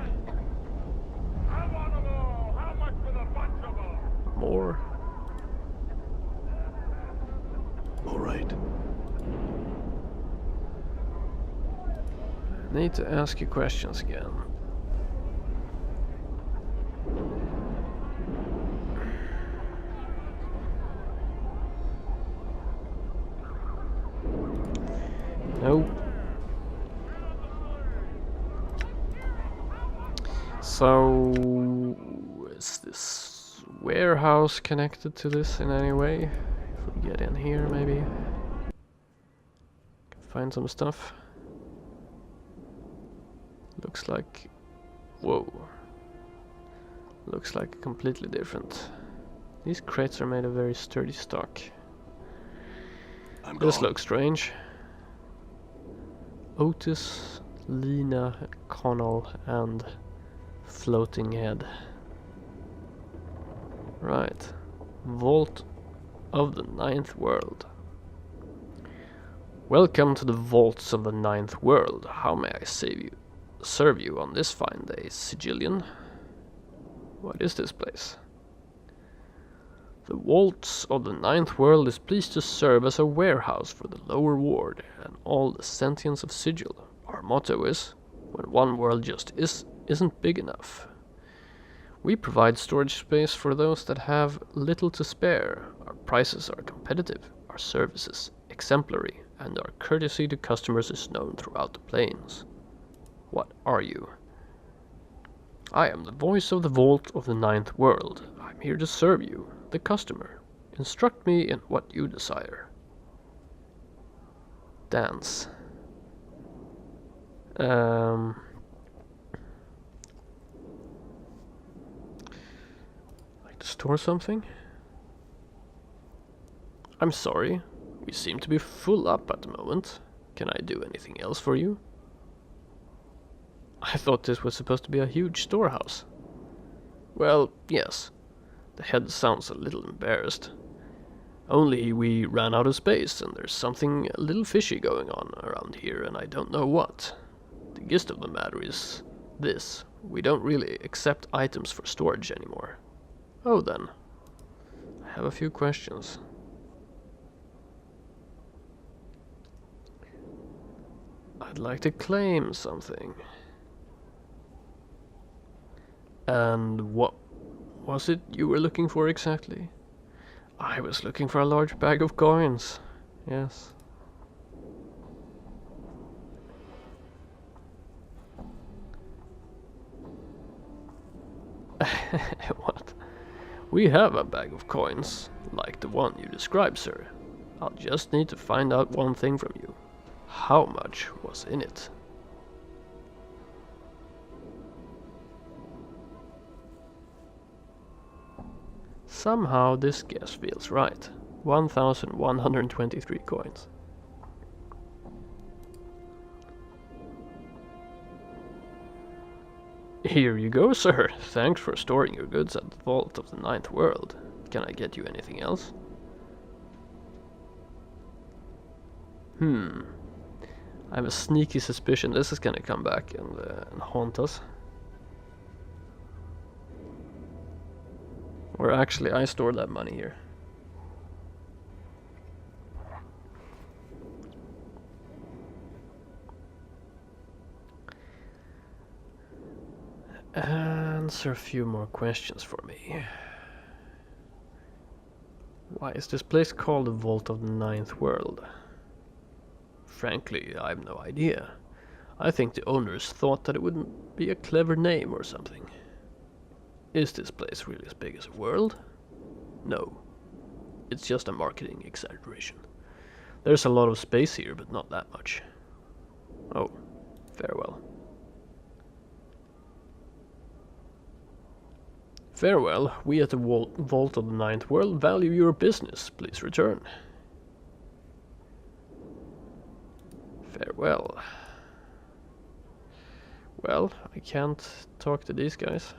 More? All right. I need to ask you questions again. So, is this warehouse connected to this in any way? If we get in here, maybe can find some stuff. Looks like, whoa, looks like completely different. These crates are made of very sturdy stock. This looks strange. Otis, Lena, Connell, and Floating Head. Right. Vault of the Ninth World. Welcome to the vaults of the Ninth World. How may I serve you on this fine day, Sigillian? What is this place? The vaults of the Ninth World is pleased to serve as a warehouse for the lower ward and all the sentients of Sigil. Our motto is, when one world just isn't big enough. We provide storage space for those that have little to spare. Our prices are competitive, our services exemplary, and our courtesy to customers is known throughout the plains. What are you? I am the voice of the Vault of the Ninth World. I'm here to serve you, the customer. Instruct me in what you desire. Dance. Like to store something? I'm sorry. We seem to be full up at the moment. Can I do anything else for you? I thought this was supposed to be a huge storehouse. Well, yes. The head sounds a little embarrassed. Only we ran out of space and there's something a little fishy going on around here and I don't know what. The gist of the matter is this. We don't really accept items for storage anymore. Oh then. I have a few questions. I'd like to claim something. And what was it you were looking for exactly? I was looking for a large bag of coins. Yes. What? We have a bag of coins, like the one you described, sir. I'll just need to find out one thing from you. How much was in it? Somehow this guess feels right. 1,123 coins. Here you go, sir. Thanks for storing your goods at the Vault of the Ninth World. Can I get you anything else? I have a sneaky suspicion this is gonna come back and haunt us. Or actually, I stored that money here. Answer a few more questions for me. Why is this place called the Vault of the Ninth World? Frankly, I have no idea. I think the owners thought that it wouldn't be a clever name or something. Is this place really as big as a world? No. It's just a marketing exaggeration. There's a lot of space here, but not that much. Oh, farewell. Farewell, we at the Vault of the Ninth World value your business. Please return. Farewell. Well, I can't talk to these guys.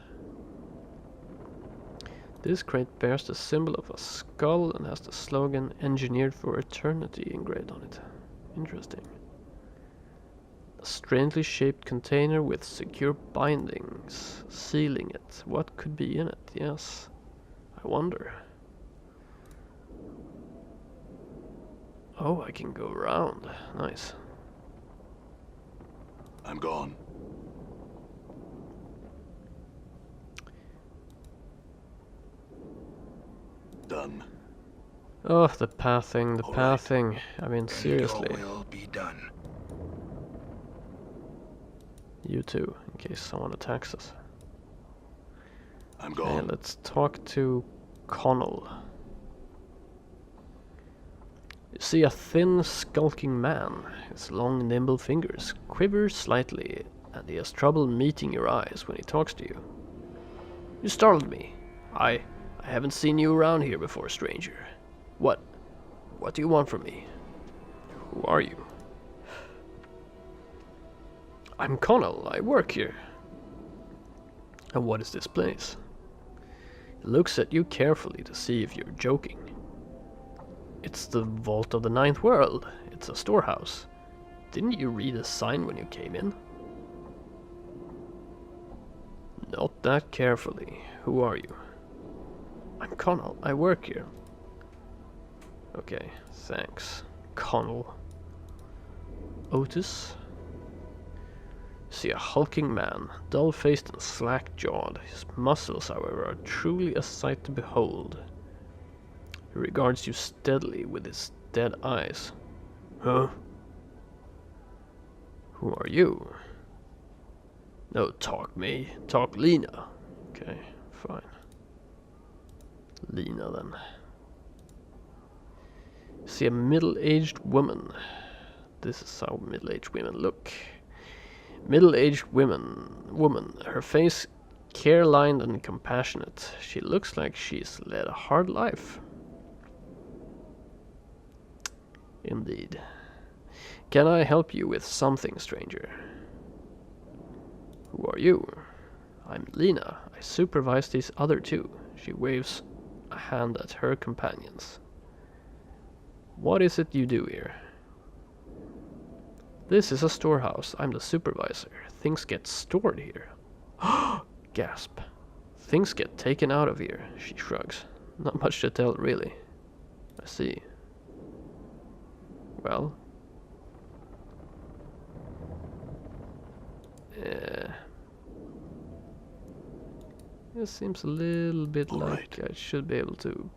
This crate bears the symbol of a skull and has the slogan "Engineered for Eternity" engraved on it. Interesting. A strangely shaped container with secure bindings sealing it. What could be in it? Yes. I wonder. Oh, I can go around. Nice. I'm gone. Done. Oh, the pathing, the All pathing. I mean, And seriously. your will be done. You too, in case someone attacks us. I'm Okay, gone. let's talk to Connell. You see a thin, skulking man. His long, nimble fingers quiver slightly, and he has trouble meeting your eyes when he talks to you. You startled me. I haven't seen you around here before, stranger. What do you want from me? Who are you? I'm Connell. I work here. And what is this place? He looks at you carefully to see if you're joking. It's the Vault of the Ninth World. It's a storehouse. Didn't you read a sign when you came in? Not that carefully. Who are you? I'm Connell. I work here. Okay, thanks. Connell. Otis? See a hulking man, dull-faced and slack-jawed. His muscles, however, are truly a sight to behold. He regards you steadily with his dead eyes. Huh? Who are you? No, talk me. Talk Lena. Okay, fine. Lena, then. See a middle-aged woman. This is how middle-aged women look. Middle-aged woman. Her face care-lined and compassionate. She looks like she's led a hard life. Indeed. Can I help you with something, stranger? Who are you? I'm Lena. I supervise these other two. She waves a hand at her companions. What is it you do here? This is a storehouse. I'm the supervisor. Things get stored here. Gasp. Things get taken out of here, she shrugs. Not much to tell, really. I see. Well. It seems a little bit All like right. I should be able to.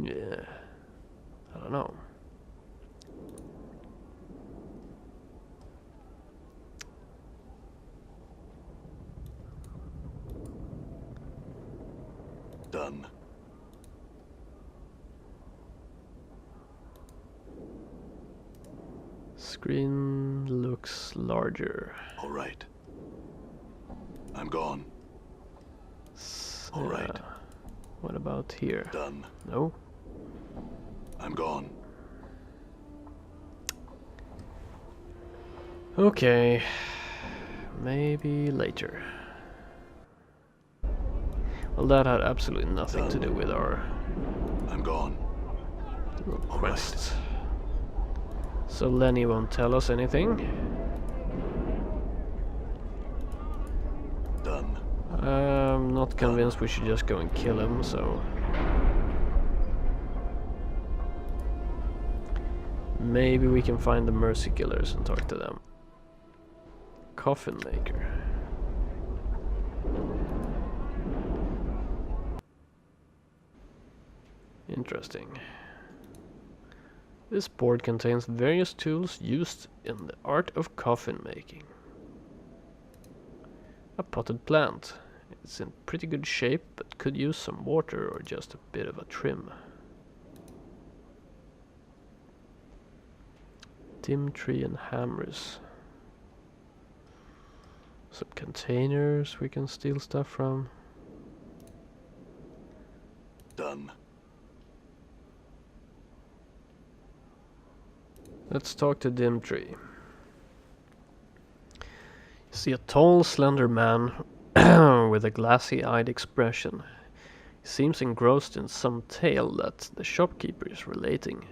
Yeah. I don't know. Done. Screen looks larger. All right. I'm gone. All right. What about here? Done. No? I'm gone. Okay. Maybe later. Well, that had absolutely nothing to do with our I'm gone. little All right. quest. So Lenny won't tell us anything. Done. I'm not convinced we should just go and kill him, so... Maybe we can find the Mercy Killers and talk to them. Coffin Maker. Interesting. This board contains various tools used in the art of coffin making. A potted plant. It's in pretty good shape, but could use some water or just a bit of a trim. Dim tree and hammers. Some containers we can steal stuff from. Done. Let's talk to Dim Tree. You see a tall, slender man with a glassy-eyed expression. He seems engrossed in some tale that the shopkeeper is relating.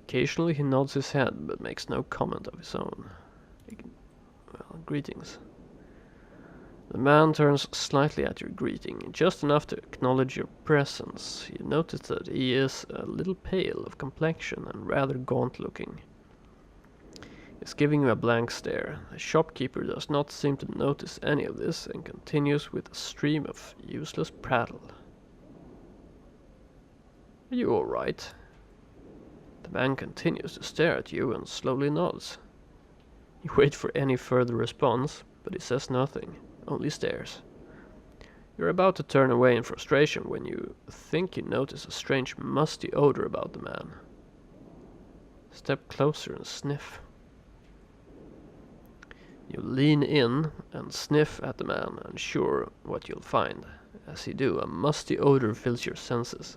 Occasionally he nods his head, but makes no comment of his own. Well, greetings. The man turns slightly at your greeting, just enough to acknowledge your presence. You notice that he is a little pale of complexion and rather gaunt-looking. He's giving you a blank stare. The shopkeeper does not seem to notice any of this and continues with a stream of useless prattle. Are you all right? The man continues to stare at you and slowly nods. You wait for any further response, but he says nothing, only stares. You're about to turn away in frustration when you think you notice a strange musty odor about the man. Step closer and sniff. You lean in and sniff at the man, unsure what you'll find. As you do, a musty odor fills your senses,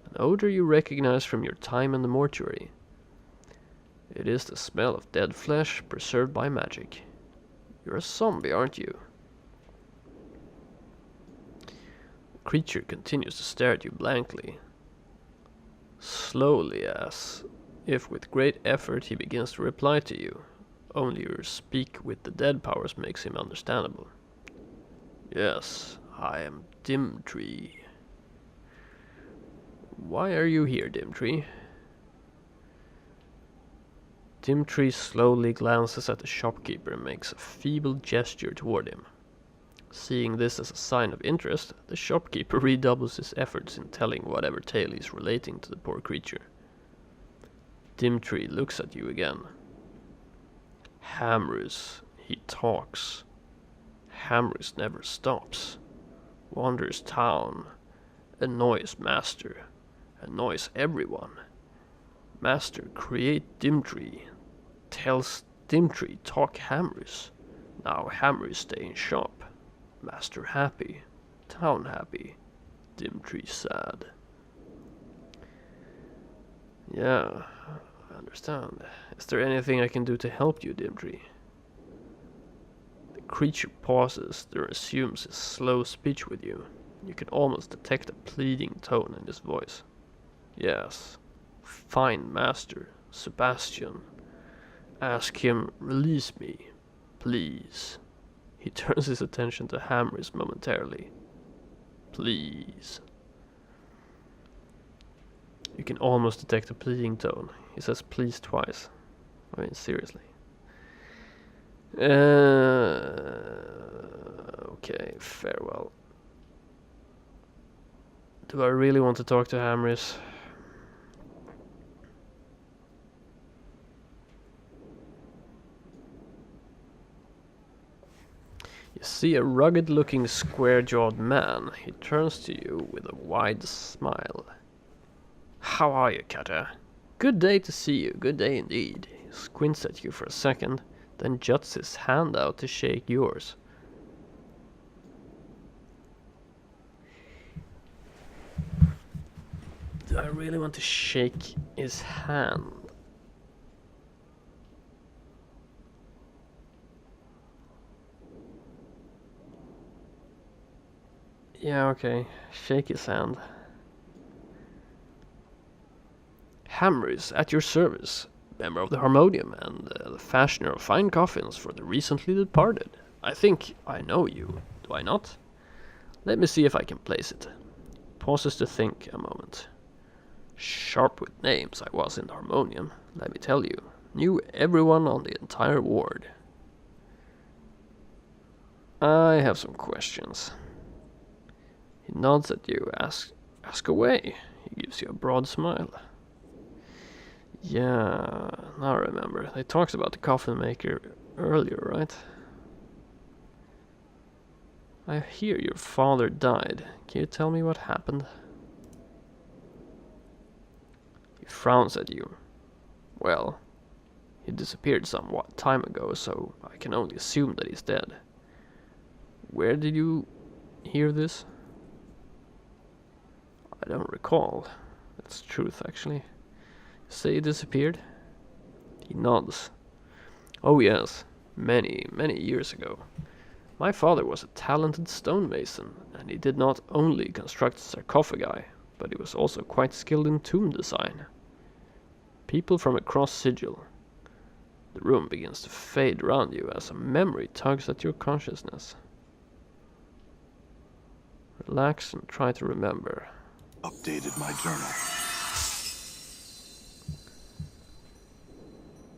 an odor you recognize from your time in the mortuary. It is the smell of dead flesh preserved by magic. You're a zombie, aren't you? The creature continues to stare at you blankly. Slowly, as if with great effort, he begins to reply to you. Only your speak with the dead powers makes him understandable. Yes, I am Dimtree. Why are you here, Dimtree? Dimtree slowly glances at the shopkeeper and makes a feeble gesture toward him. Seeing this as a sign of interest, the shopkeeper redoubles his efforts in telling whatever tale he's relating to the poor creature. Dimtree looks at you again. Hamrus, he talks. Hamrus never stops. Wanders town. Annoys Master. Annoys everyone. Master create Dimtree. Tells Dimtree talk Hamrus. Now Hamrus stay in shop. Master happy. Town happy. Dimtree sad. Yeah, I understand. Is there anything I can do to help you, Dimtree? The creature pauses, then resumes his slow speech with you. You can almost detect a pleading tone in his voice. Yes, find Master, Sebastian. Ask him, release me, please. He turns his attention to Hamrus momentarily. Please. You can almost detect a pleading tone. He says please twice. I mean, seriously. Okay, farewell. Do I really want to talk to Hamrus? You see a rugged-looking, square-jawed man. He turns to you with a wide smile. How are you, Cutter? Good day to see you, good day indeed. He squints at you for a second, then juts his hand out to shake yours. Do I really want to shake his hand? Yeah, okay. Shake his hand. Hamrus, at your service. Member of the Harmonium and the fashioner of fine coffins for the recently departed. I think I know you, do I not? Let me see if I can place it. Pauses to think a moment. Sharp with names I was in the Harmonium, let me tell you. Knew everyone on the entire ward. I have some questions. He nods at you, ask away. He gives you a broad smile. Yeah, now I remember. They talked about the coffin maker earlier, right? I hear your father died. Can you tell me what happened? He frowns at you. Well, he disappeared somewhat time ago, so I can only assume that he's dead. Where did you hear this? I don't recall. That's the truth, actually. You say he disappeared? He nods. Oh yes, many, many years ago. My father was a talented stonemason, and he did not only construct sarcophagi, but he was also quite skilled in tomb design. People from across Sigil. The room begins to fade around you as a memory tugs at your consciousness. Relax and try to remember. Updated my journal.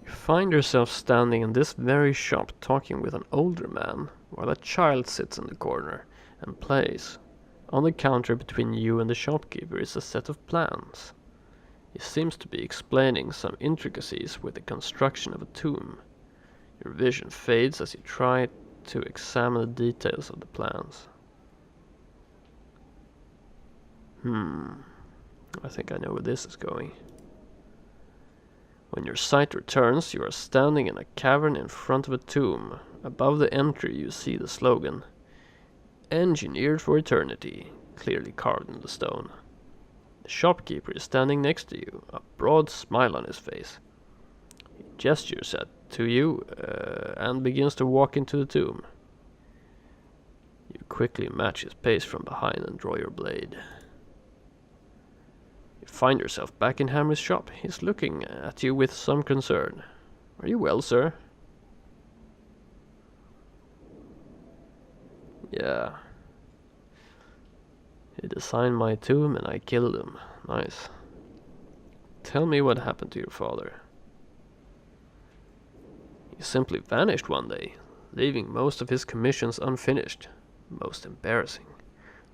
You find yourself standing in this very shop talking with an older man, while a child sits in the corner and plays. On the counter between you and the shopkeeper is a set of plans. He seems to be explaining some intricacies with the construction of a tomb. Your vision fades as you try to examine the details of the plans. I think I know where this is going. When your sight returns, you are standing in a cavern in front of a tomb. Above the entry you see the slogan, "Engineered for Eternity," clearly carved in the stone. The shopkeeper is standing next to you, a broad smile on his face. He gestures to you and begins to walk into the tomb. You quickly match his pace from behind and draw your blade. You find yourself back in Hammer's shop. He's looking at you with some concern. "Are you well, sir?" "Yeah. He designed my tomb and I killed him. Nice. Tell me what happened to your father." "He simply vanished one day, leaving most of his commissions unfinished. Most embarrassing.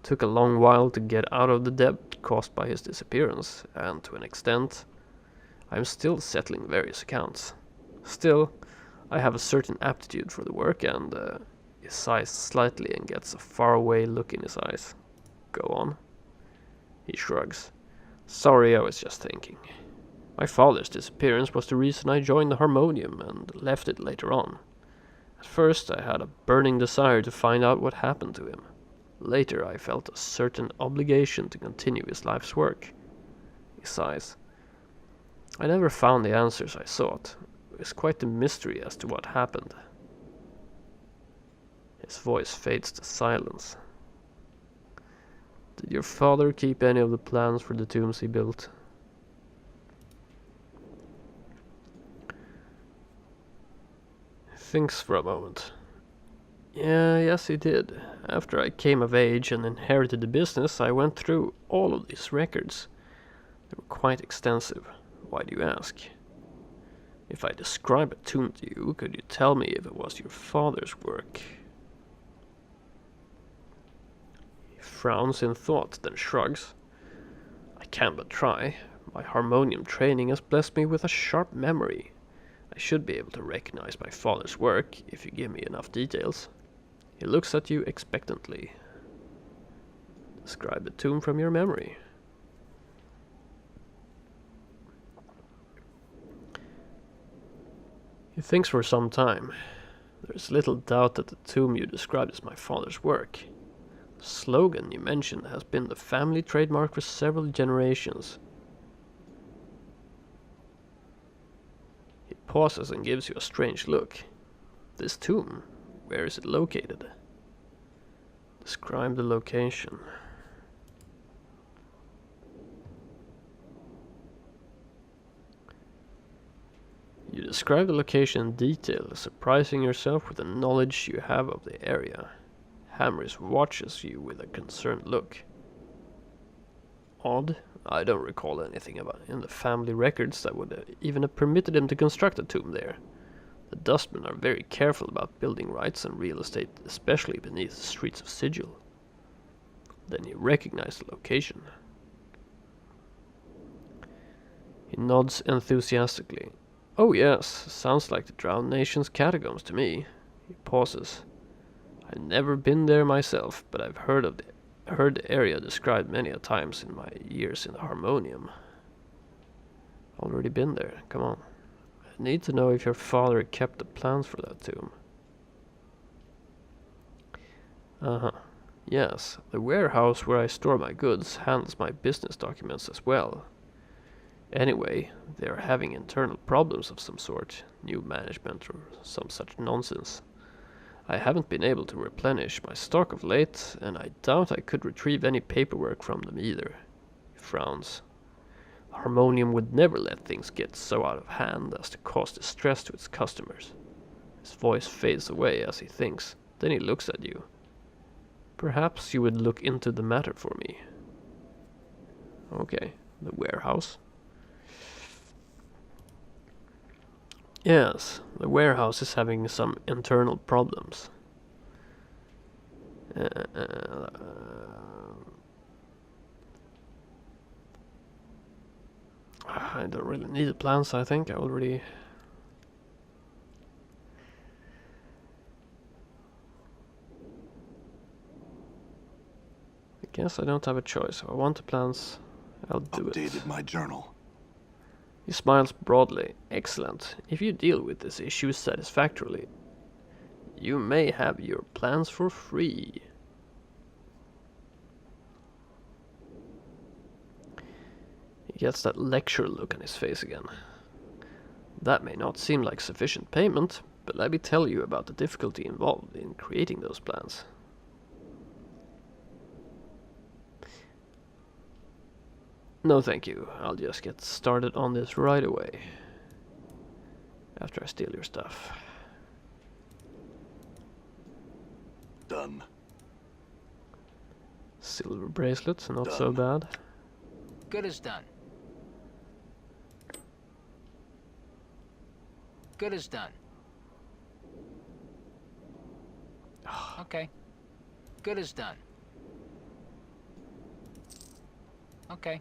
Took a long while to get out of the debt caused by his disappearance, and to an extent, I am still settling various accounts. Still, I have a certain aptitude for the work," and he sighs slightly and gets a faraway look in his eyes. "Go on." He shrugs. "Sorry, I was just thinking. My father's disappearance was the reason I joined the Harmonium and left it later on. At first I had a burning desire to find out what happened to him. Later I felt a certain obligation to continue his life's work." He sighs. "I never found the answers I sought. It was quite a mystery as to what happened." His voice fades to silence. "Did your father keep any of the plans for the tombs he built?" He thinks for a moment. Yes, he did. After I came of age and inherited the business, I went through all of these records. They were quite extensive. Why do you ask? If I describe a tomb to you, could you tell me if it was your father's work?" He frowns in thought, then shrugs. "I can but try. My Harmonium training has blessed me with a sharp memory. I should be able to recognize my father's work if you give me enough details." He looks at you expectantly. "Describe the tomb from your memory." He thinks for some time. "There is little doubt that the tomb you described is my father's work. The slogan you mentioned has been the family trademark for several generations." He pauses and gives you a strange look. "This tomb, where is it located?" "Describe the location." You describe the location in detail, surprising yourself with the knowledge you have of the area. Hammers watches you with a concerned look. "Odd. I don't recall anything about in the family records that would even have permitted him to construct a tomb there. The dustmen are very careful about building rights and real estate, especially beneath the streets of Sigil." Then you recognize the location. He nods enthusiastically. "Oh yes, sounds like the Drowned Nation's catacombs to me." He pauses. "I've never been there myself, but I've heard the area described many a times in my years in the Harmonium." "Already been there, come on. I need to know if your father kept the plans for that tomb." "Uh-huh. Yes, the warehouse where I store my goods handles my business documents as well. Anyway, they are having internal problems of some sort, new management or some such nonsense. I haven't been able to replenish my stock of late, and I doubt I could retrieve any paperwork from them either." He frowns. "Harmonium would never let things get so out of hand as to cause distress to its customers." His voice fades away as he thinks, then he looks at you. "Perhaps you would look into the matter for me." "Okay, the warehouse?" "Yes, the warehouse is having some internal problems. I don't really need the plans, I think. I already... Guess I don't have a choice. If I want the plans, I'll do Updated it. my journal. He smiles broadly. Excellent. If you deal with this issue satisfactorily, you may have your plans for free. He gets that lecture look on his face again. That may not seem like sufficient payment, but let me tell you about the difficulty involved in creating those plans. No thank you, I'll just get started on this right away. After I steal your stuff. Done. Silver bracelets, not so bad. Good as done. Good as done. Okay. Good as done. Okay.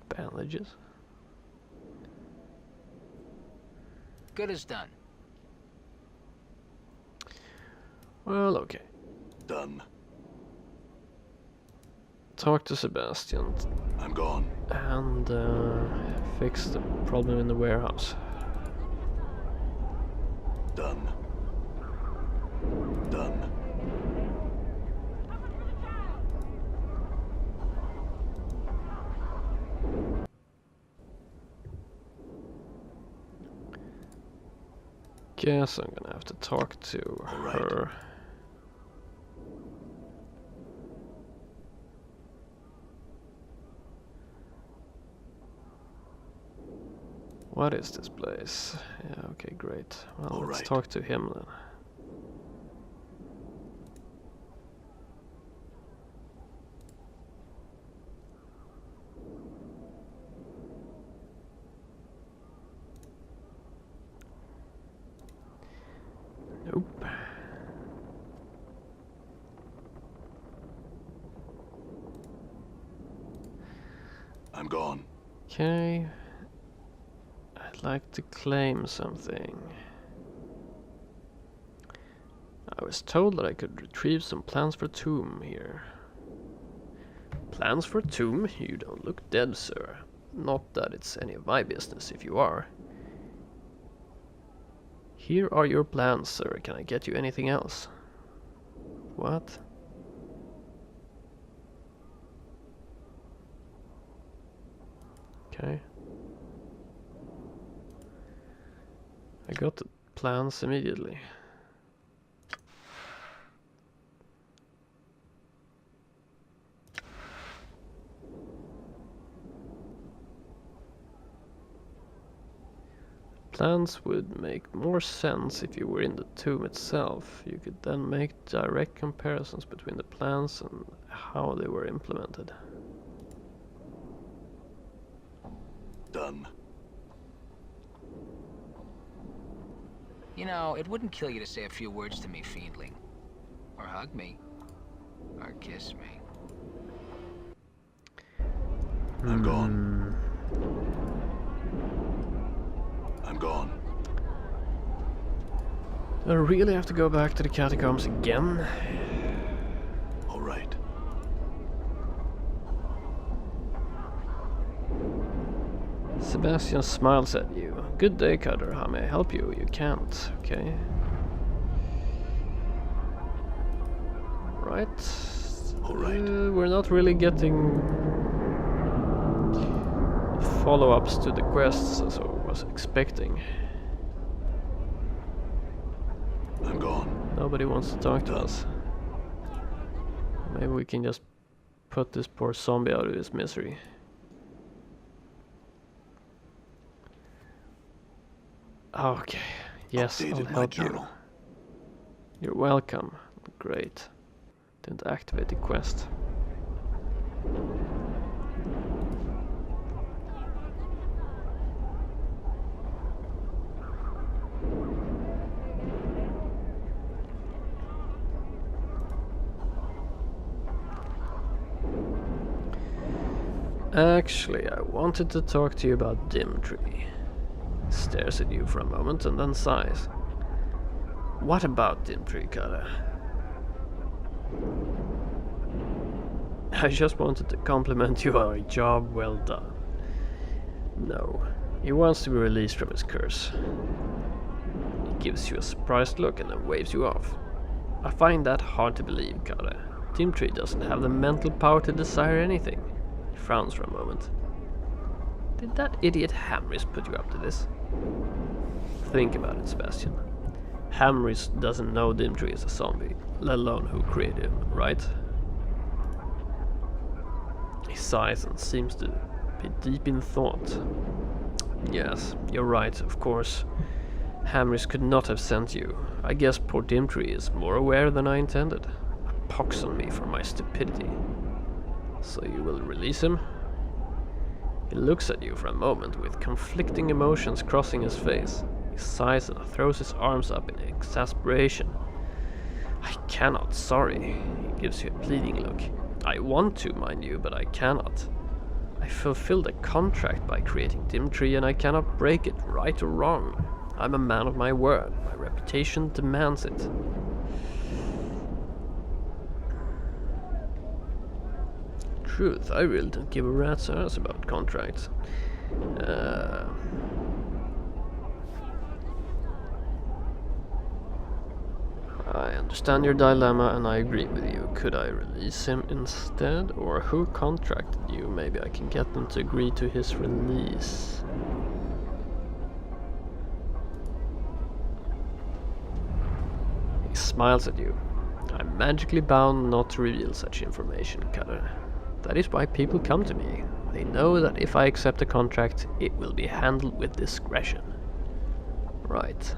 Bandages. Good as done. Well, okay. Done. Talk to Sebastian I'm gone. and fix the problem in the warehouse. Done. Done. Guess I'm gonna have to talk to her. What is this place? Yeah, okay, great. Well, let's talk to him then. Nope. I'm gone. Okay. I'd like to claim something. I was told that I could retrieve some plans for Tomb here. Plans for Tomb? You don't look dead, sir. Not that it's any of my business if you are. Here are your plans, sir. Can I get you anything else? What? Okay. I got the plans immediately. Plans would make more sense if you were in the tomb itself. You could then make direct comparisons between the plans and how they were implemented. Done. You know, it wouldn't kill you to say a few words to me, Fiendling. Or hug me. Or kiss me. I'm gone. I'm gone. I really have to go back to the catacombs again. All right. Sebastian smiles at you. Good day, Cutter. How may I help you? You can't. Okay. Right. All right. We're not really getting follow-ups to the quests as I was expecting. I'm gone. Nobody wants to talk to us. Maybe we can just put this poor zombie out of his misery. Okay. Yes, I'll help you. You're welcome. Great. Didn't activate the quest. Actually, I wanted to talk to you about Dimtree. Stares at you for a moment and then sighs. What about Dimtree, Kara? I just wanted to compliment you on a job well done. No, he wants to be released from his curse. He gives you a surprised look and then waves you off. I find that hard to believe, Kare. Dimitri doesn't have the mental power to desire anything. He frowns for a moment. Did that idiot Hamris put you up to this? Think about it, Sebastian. Hamris doesn't know Dimitri is a zombie, let alone who created him, right? He sighs and seems to be deep in thought. Yes, you're right, of course. Hamris could not have sent you. I guess poor Dimitri is more aware than I intended. A pox on me for my stupidity. So you will release him? He looks at you for a moment with conflicting emotions crossing his face. He sighs and throws his arms up in exasperation. I cannot, sorry. He gives you a pleading look. I want to, mind you, but I cannot. I fulfilled a contract by creating Dimitri and I cannot break it, right or wrong. I'm a man of my word. My reputation demands it. Truth, I really don't give a rat's ass about contracts. I understand your dilemma and I agree with you. Could I release him instead? Or who contracted you? Maybe I can get them to agree to his release. He smiles at you. I'm magically bound not to reveal such information, Cutter. That is why people come to me. They know that if I accept a contract, it will be handled with discretion. Right.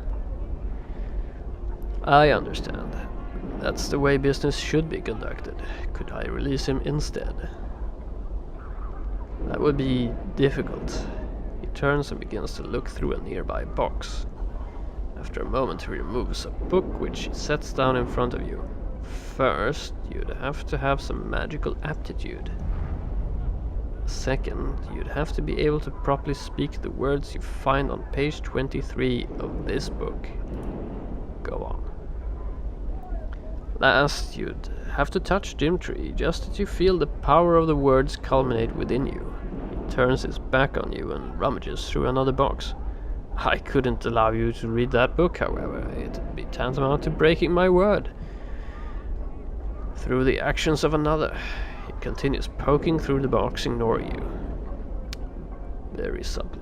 I understand. That's the way business should be conducted. Could I release him instead? That would be difficult. He turns and begins to look through a nearby box. After a moment he removes a book which he sets down in front of you. First, you'd have to have some magical aptitude. Second, you'd have to be able to properly speak the words you find on page 23 of this book. Go on. Last, you'd have to touch Dimitri, just as you feel the power of the words culminate within you. He turns his back on you and rummages through another box. I couldn't allow you to read that book, however. It'd be tantamount to breaking my word. Through the actions of another. He continues poking through the box, ignoring you. Very subtle.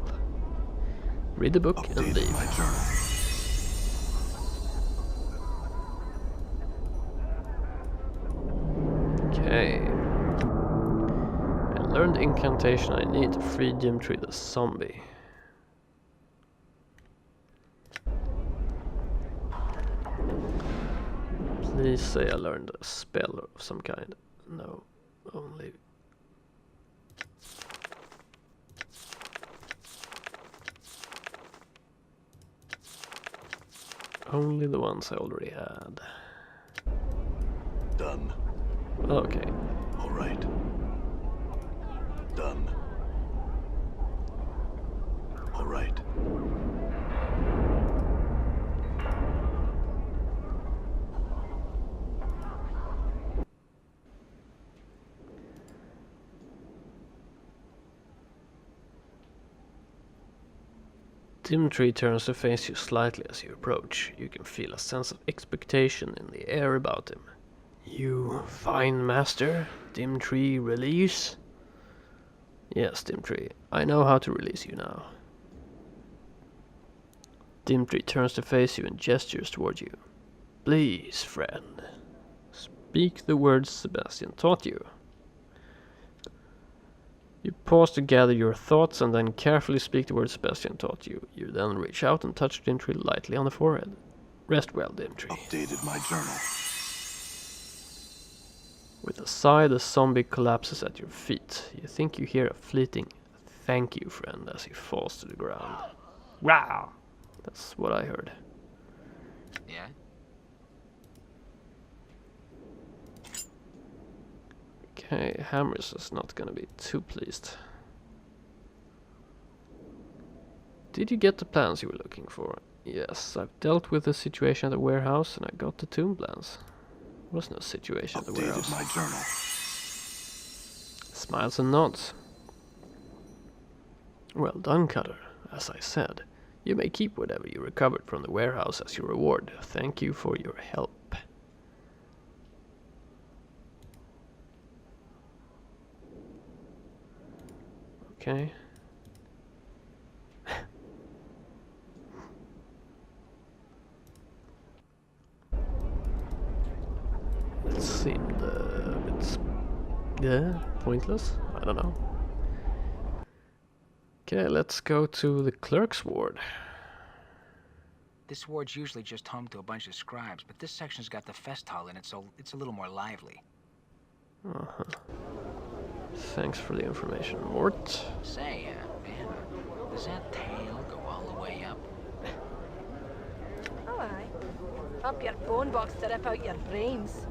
Read the book and leave. My journal. Okay. I learned the incantation I need to free Dimitri the zombie. Please say I learned a spell of some kind. No, only... Only the ones I already had. Done. Okay. All right. Done. All right. Dimitri turns to face you slightly as you approach. You can feel a sense of expectation in the air about him. You fine master, Dimitri, release? Yes, Dimitri, I know how to release you now. Dimitri turns to face you and gestures toward you. Please, friend, speak the words Sebastian taught you. You pause to gather your thoughts and then carefully speak the words Sebastian taught you. You then reach out and touch Dimitri lightly on the forehead. Rest well, Dimitri. Updated my journal. With a sigh, the zombie collapses at your feet. You think you hear a fleeting "thank you, friend" as he falls to the ground. Wow! That's what I heard. Yeah? Okay, Hammers is not gonna be too pleased. Did you get the plans you were looking for? Yes, I've dealt with the situation at the warehouse and I got the tomb plans. There was no situation at the warehouse. Updated my journal. Smiles and nods. Well done, Cutter. As I said, you may keep whatever you recovered from the warehouse as your reward. Thank you for your help. Okay. It seemed a bit pointless. I don't know. Okay, let's go to the clerk's ward. This ward's usually just home to a bunch of scribes, but this section's got the fest hall in it, so it's a little more lively. Uh-huh. Thanks for the information, Morte. Say, man, does that tail go all the way up? Oh, aye. Up your bone box to rip out your brains.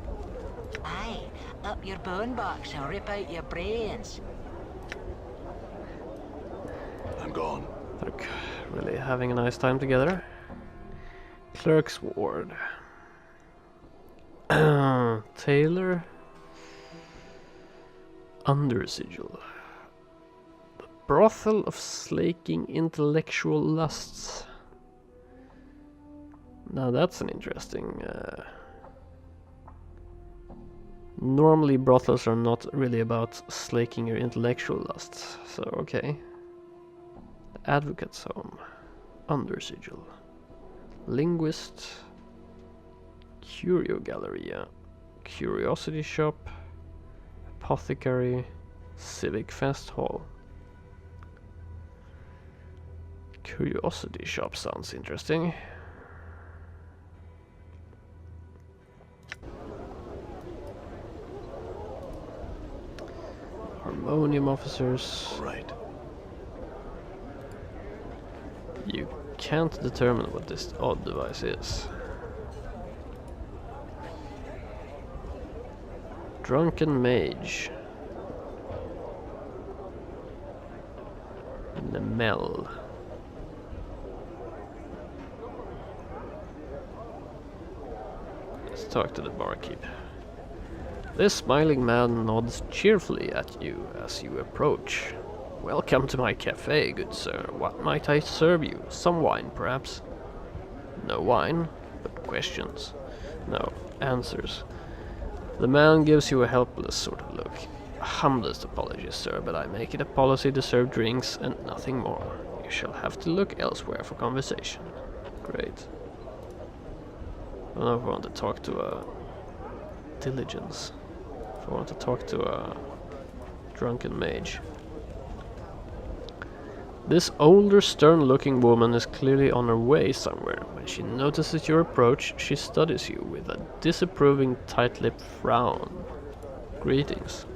Aye, up your bone box and rip out your brains. I'm gone. Look, really having a nice time together. Clerk's ward. Taylor. Under sigil. The brothel of slaking intellectual lusts. Now that's an interesting... Normally brothels are not really about slaking your intellectual lusts, so okay. The Advocate's Home. Under sigil. Linguist. Curio Galleria. Curiosity Shop. Apothecary. Civic Fest Hall. Curiosity Shop sounds interesting. Harmonium officers. All right. You can't determine what this odd device is. Drunken Mage. Nemel. Let's talk to the barkeep. This smiling man nods cheerfully at you as you approach. Welcome to my cafe, good sir. What might I serve you? Some wine, perhaps? No wine, but questions. No, answers. The man gives you a helpless sort of look. Humblest apologies, sir, but I make it a policy to serve drinks and nothing more. You shall have to look elsewhere for conversation. Great. I don't know if I want to talk to a diligence. If I want to talk to a drunken mage. This older, stern-looking woman is clearly on her way somewhere. When she notices your approach, she studies you with a disapproving, tight-lipped frown. Greetings.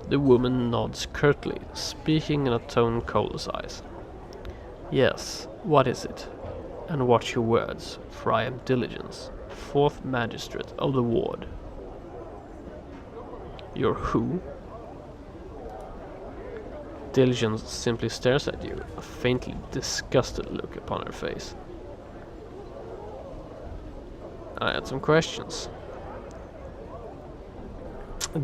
The woman nods curtly, speaking in a tone Cole's eyes. Yes, what is it? And watch your words, for I am Diligence, 4th Magistrate of the Ward. You're who? Diligence simply stares at you, a faintly disgusted look upon her face. I had some questions.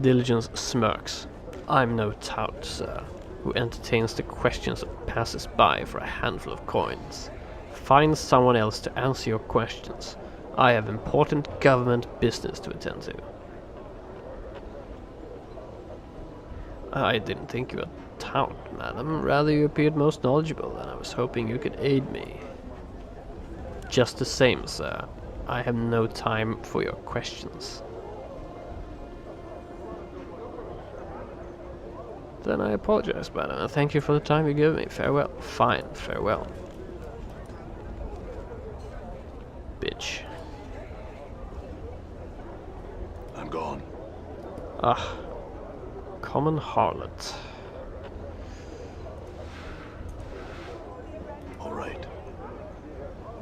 Diligence smirks. I'm no tout, sir, who entertains the questions of passers-by for a handful of coins. Find someone else to answer your questions. I have important government business to attend to. I didn't think you were tout, madam. Rather, you appeared most knowledgeable, and I was hoping you could aid me. Just the same, sir. I have no time for your questions. Then I apologize, madam, and thank you for the time you gave me. Farewell. Fine, farewell. Bitch. I'm gone. Ah. Common harlot. All right.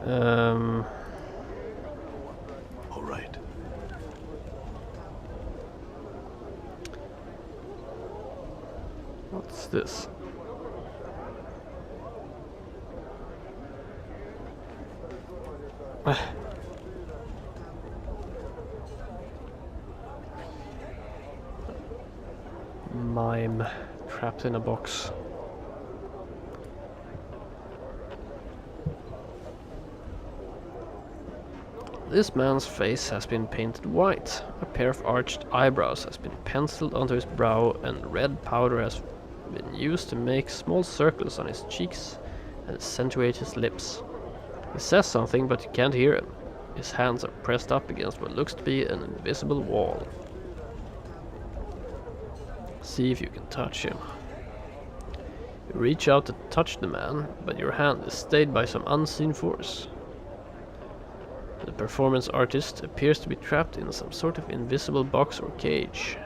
All right. What's this? mime trapped in a box. This man's face has been painted white. A pair of arched eyebrows has been penciled onto his brow, and red powder has been used to make small circles on his cheeks and accentuate his lips. He says something, but you can't hear him. His hands are pressed up against what looks to be an invisible wall. See if you can touch him. You reach out to touch the man, but your hand is stayed by some unseen force. The performance artist appears to be trapped in some sort of invisible box or cage.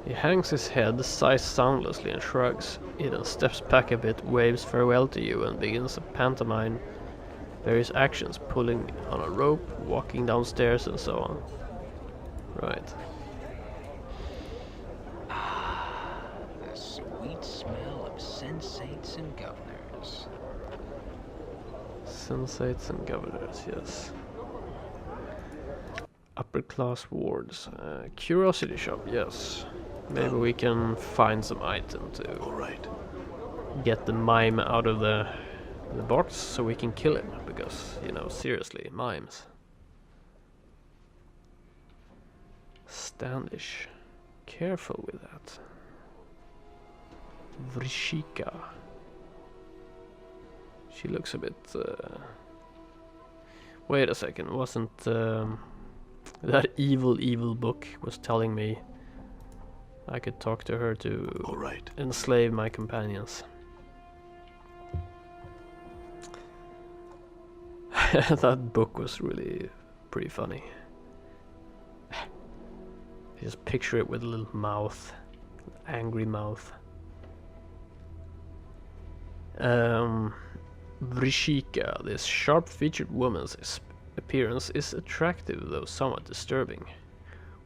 He hangs his head, sighs soundlessly and shrugs. He then steps back a bit, waves farewell to you and begins a pantomime. Various actions, pulling on a rope, walking downstairs and so on. Right. The sweet smell of sensates and governors. Sensates and governors, yes. Upper class wards. Curiosity shop, yes. Maybe we can find some item to All right. get the mime out of the box so we can kill him. Because, you know, seriously, mimes. Standish. Careful with that. Vrishika. She looks a bit... Wait a second, wasn't... that evil book was telling me I could talk to her to All right. enslave my companions. That book was really pretty funny. Just picture it with a little mouth, angry mouth. Vrishika, this sharp-featured woman's appearance is attractive though somewhat disturbing.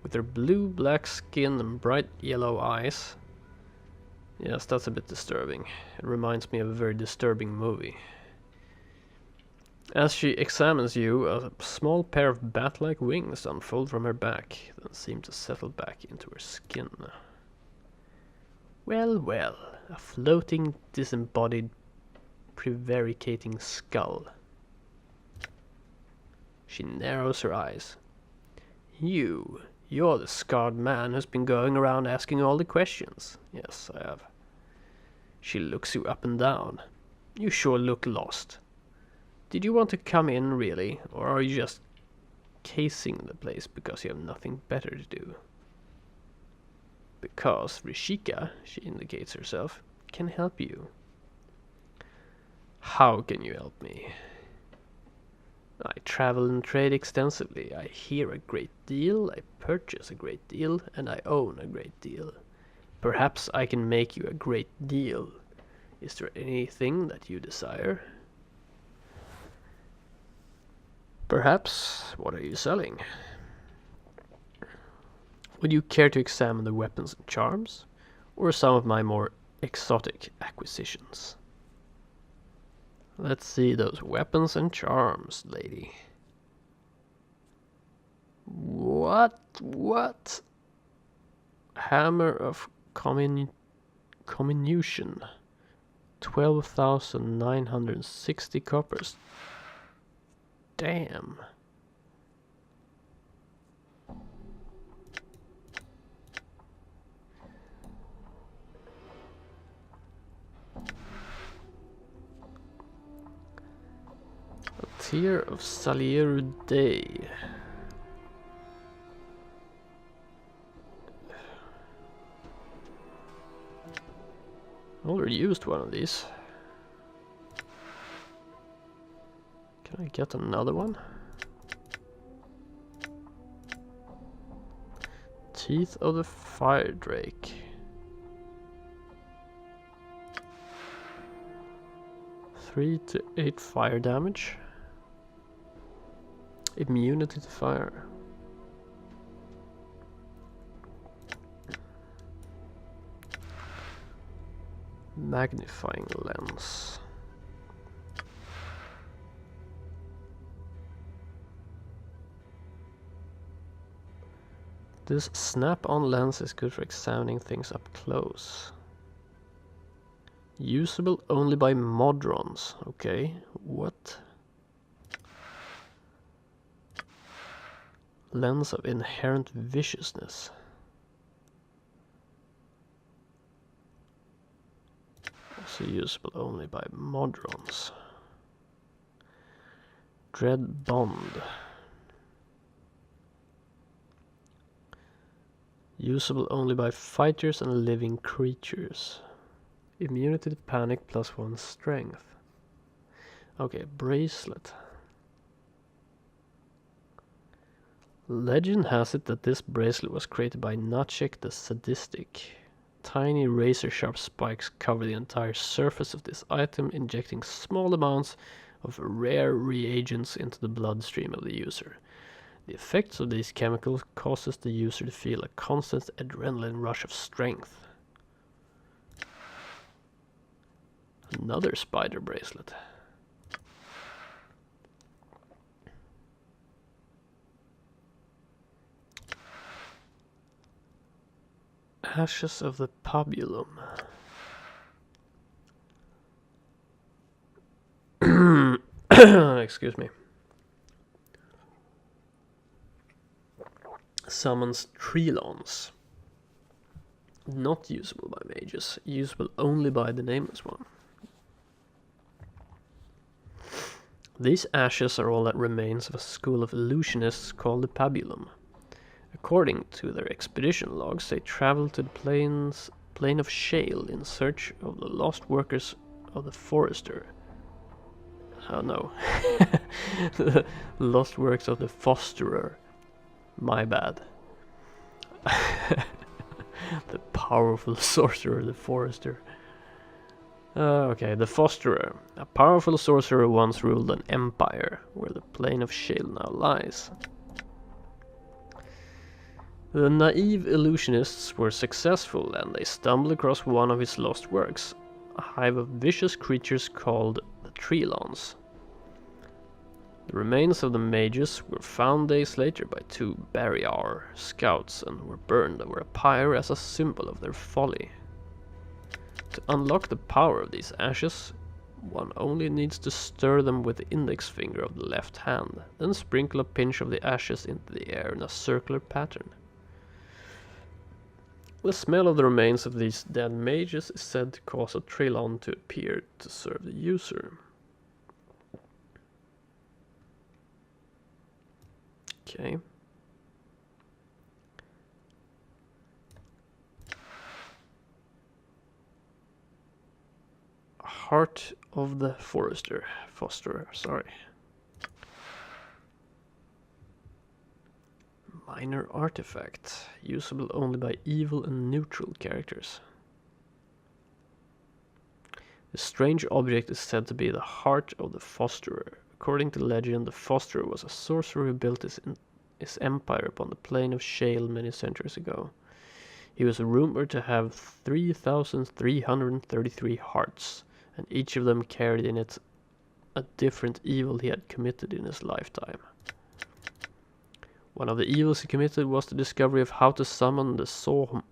With her blue-black skin and bright yellow eyes. Yes, that's a bit disturbing. It reminds me of a very disturbing movie. As she examines you, a small pair of bat-like wings unfold from her back, then seem to settle back into her skin. Well, well, a floating, disembodied, prevaricating skull. She narrows her eyes. You're the scarred man who's been going around asking all the questions. Yes, I have. She looks you up and down. You sure look lost. Did you want to come in, really, or are you just casing the place because you have nothing better to do? Because Rishika, she indicates herself, can help you. How can you help me? I travel and trade extensively. I hear a great deal, I purchase a great deal, and I own a great deal. Perhaps I can make you a great deal. Is there anything that you desire? Perhaps. What are you selling? Would you care to examine the weapons and charms, or some of my more exotic acquisitions? Let's see those weapons and charms, lady. What? Hammer of comminution. 12,960 coppers. Damn. A tier of Salieru Day. I already used one of these. Can I get another one? Teeth of the Fire Drake. 3 to 8 fire damage. Immunity to fire. Magnifying lens. This snap-on lens is good for examining things up close. Usable only by modrons. Okay, what? Lens of inherent viciousness. Also usable only by modrons. Dread Bond. Usable only by fighters and living creatures. Immunity to panic +1 strength. Okay, bracelet. Legend has it that this bracelet was created by Nacek the Sadistic. Tiny razor-sharp spikes cover the entire surface of this item, injecting small amounts of rare reagents into the bloodstream of the user. The effects of these chemicals causes the user to feel a constant adrenaline rush of strength. Another spider bracelet. Ashes of the Pabulum. Excuse me. Summons Trilons. Not usable by mages, usable only by the Nameless One. These ashes are all that remains of a school of illusionists called the Pabulum. According to their expedition logs, they traveled to the plain of Shale in search of the lost workers of the Forester. Oh no. The lost works of the Fosterer. My bad. The powerful sorcerer, the Forester. Okay, the Fosterer. A powerful sorcerer once ruled an empire, where the plain of Shale now lies. The naive illusionists were successful, and they stumbled across one of his lost works, a hive of vicious creatures called the Trilons. The remains of the mages were found days later by 2 Barriar scouts and were burned over a pyre as a symbol of their folly. To unlock the power of these ashes, one only needs to stir them with the index finger of the left hand, then sprinkle a pinch of the ashes into the air in a circular pattern. The smell of the remains of these dead mages is said to cause a Trilon to appear to serve the user. Okay. Heart of the Fosterer, sorry. Minor artifact, usable only by evil and neutral characters. The strange object is said to be the heart of the Fosterer. According to legend, the Fosterer was a sorcerer who built his empire upon the plain of Shale many centuries ago. He was rumored to have 3,333 hearts, and each of them carried in it a different evil he had committed in his lifetime. One of the evils he committed was the discovery of how to summon the Sawmian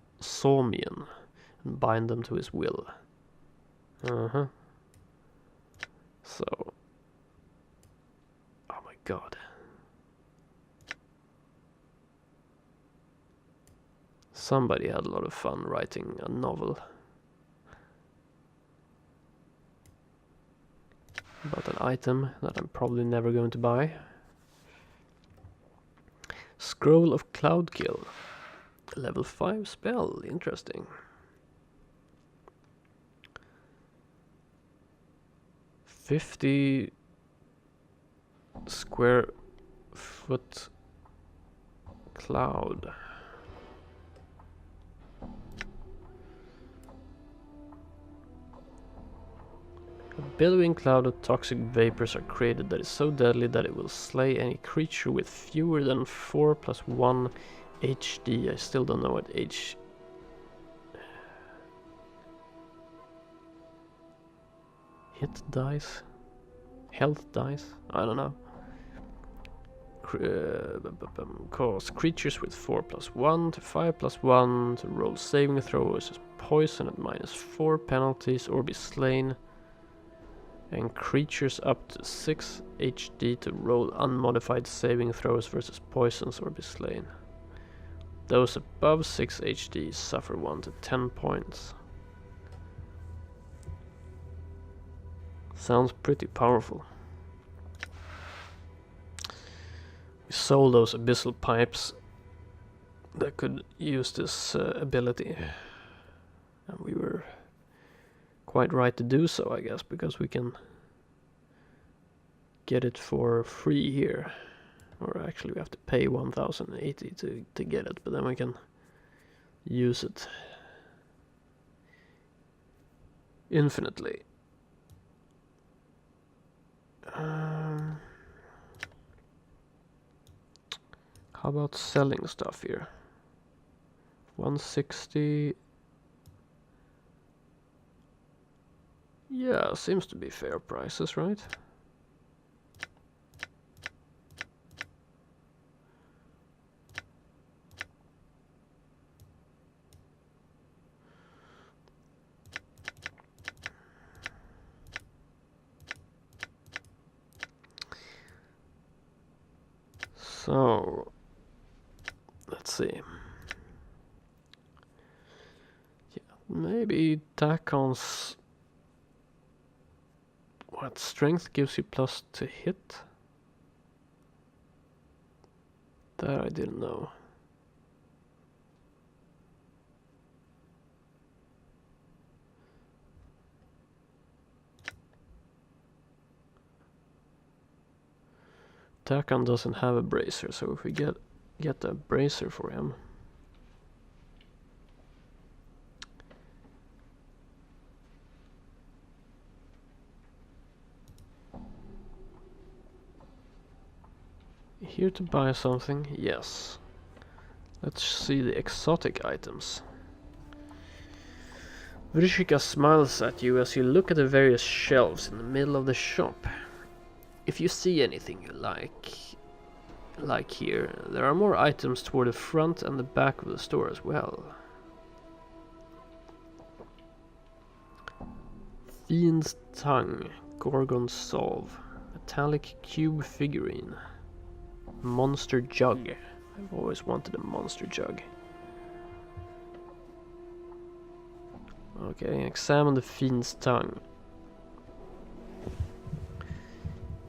and bind them to his will. So, oh my god. Somebody had a lot of fun writing a novel about an item that I'm probably never going to buy. Scroll of Cloudkill. Level 5 spell, interesting. 50 square foot cloud. A billowing cloud of toxic vapors are created that is so deadly that it will slay any creature with fewer than 4 + 1 HD. I still don't know what H... Hit dice? Health dice? I don't know. cause creatures with 4+1 to 5+1 to roll saving throws as poison at -4 penalties or be slain, and creatures up to 6 HD to roll unmodified saving throws versus poisons or be slain. Those above 6 HD suffer 1 to 10 points. Sounds pretty powerful. We sold those abyssal pipes that could use this ability, and we were quite right to do so, I guess, because we can get it for free here. Or actually we have to pay 1080 to get it, but then we can use it infinitely. How about selling stuff here? 160. Yeah, seems to be fair prices, right? So, let's see. Yeah, maybe Dakon's what strength gives you plus to hit? That I didn't know. Dakon doesn't have a bracer, so if we get a bracer for him. Here to buy something? Yes. Let's see the exotic items. Vrishika smiles at you as you look at the various shelves in the middle of the shop. If you see anything you like here, there are more items toward the front and the back of the store as well. Fiend's Tongue, Gorgon Solve, Metallic Cube Figurine, Monster Jug. I've always wanted a monster jug. Okay, examine the Fiend's Tongue.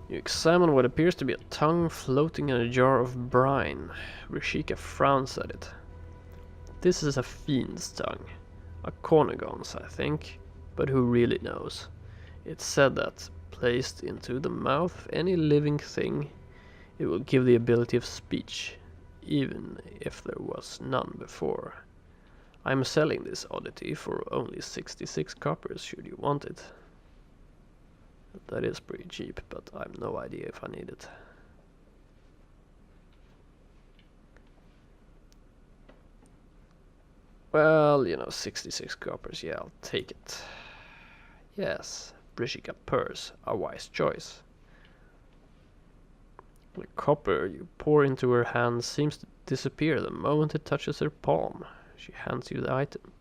You examine what appears to be a tongue floating in a jar of brine. Rishika frowns at it. This is a fiend's tongue. A Cornigon's, I think, but who really knows? It's said that, placed into the mouth of any living thing, it will give the ability of speech, even if there was none before. I'm selling this oddity for only 66 coppers should you want it. That is pretty cheap, but I have no idea if I need it. Well, 66 coppers, yeah, I'll take it. Yes, Brishika purse, a wise choice. The copper you pour into her hand seems to disappear the moment it touches her palm. She hands you the item.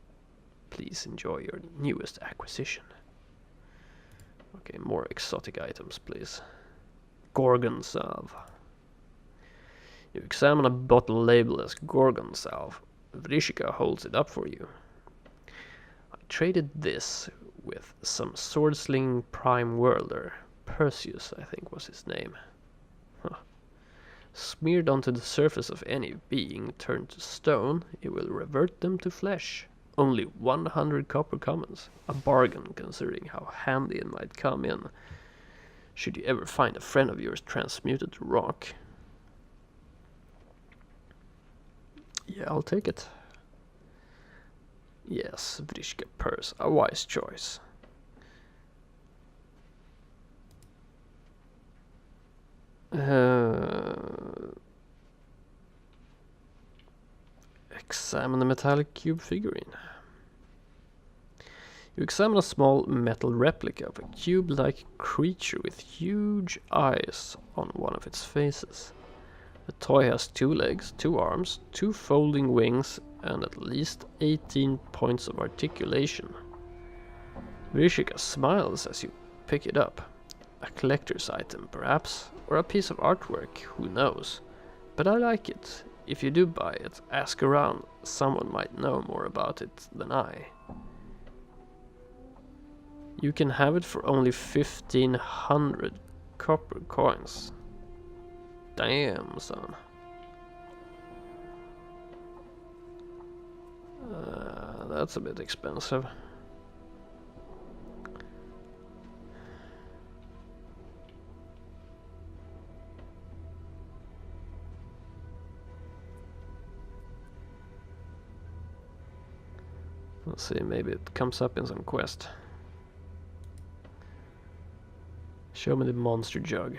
Please enjoy your newest acquisition. Okay, more exotic items, please. Gorgon Salve. You examine a bottle labeled as Gorgon Salve. Vrishika holds it up for you. I traded this with some sword-slinging prime worlder. Perseus, I think was his name. Huh. Smeared onto the surface of any being turned to stone, it will revert them to flesh. Only 100 copper commons. A bargain considering how handy it might come in should you ever find a friend of yours transmuted to rock. Yeah, I'll take it. Yes, Vrishka purse, a wise choice. Examine the metallic cube figurine. You examine a small metal replica of a cube-like creature with huge eyes on one of its faces. The toy has 2 legs, 2 arms, 2 folding wings, and at least 18 points of articulation. Vrishika smiles as you pick it up. A collector's item, perhaps, or a piece of artwork, who knows. But I like it. If you do buy it, ask around. Someone might know more about it than I. You can have it for only 1,500 copper coins. Damn, son. That's a bit expensive. Let's see, maybe it comes up in some quest. Show me the monster jug.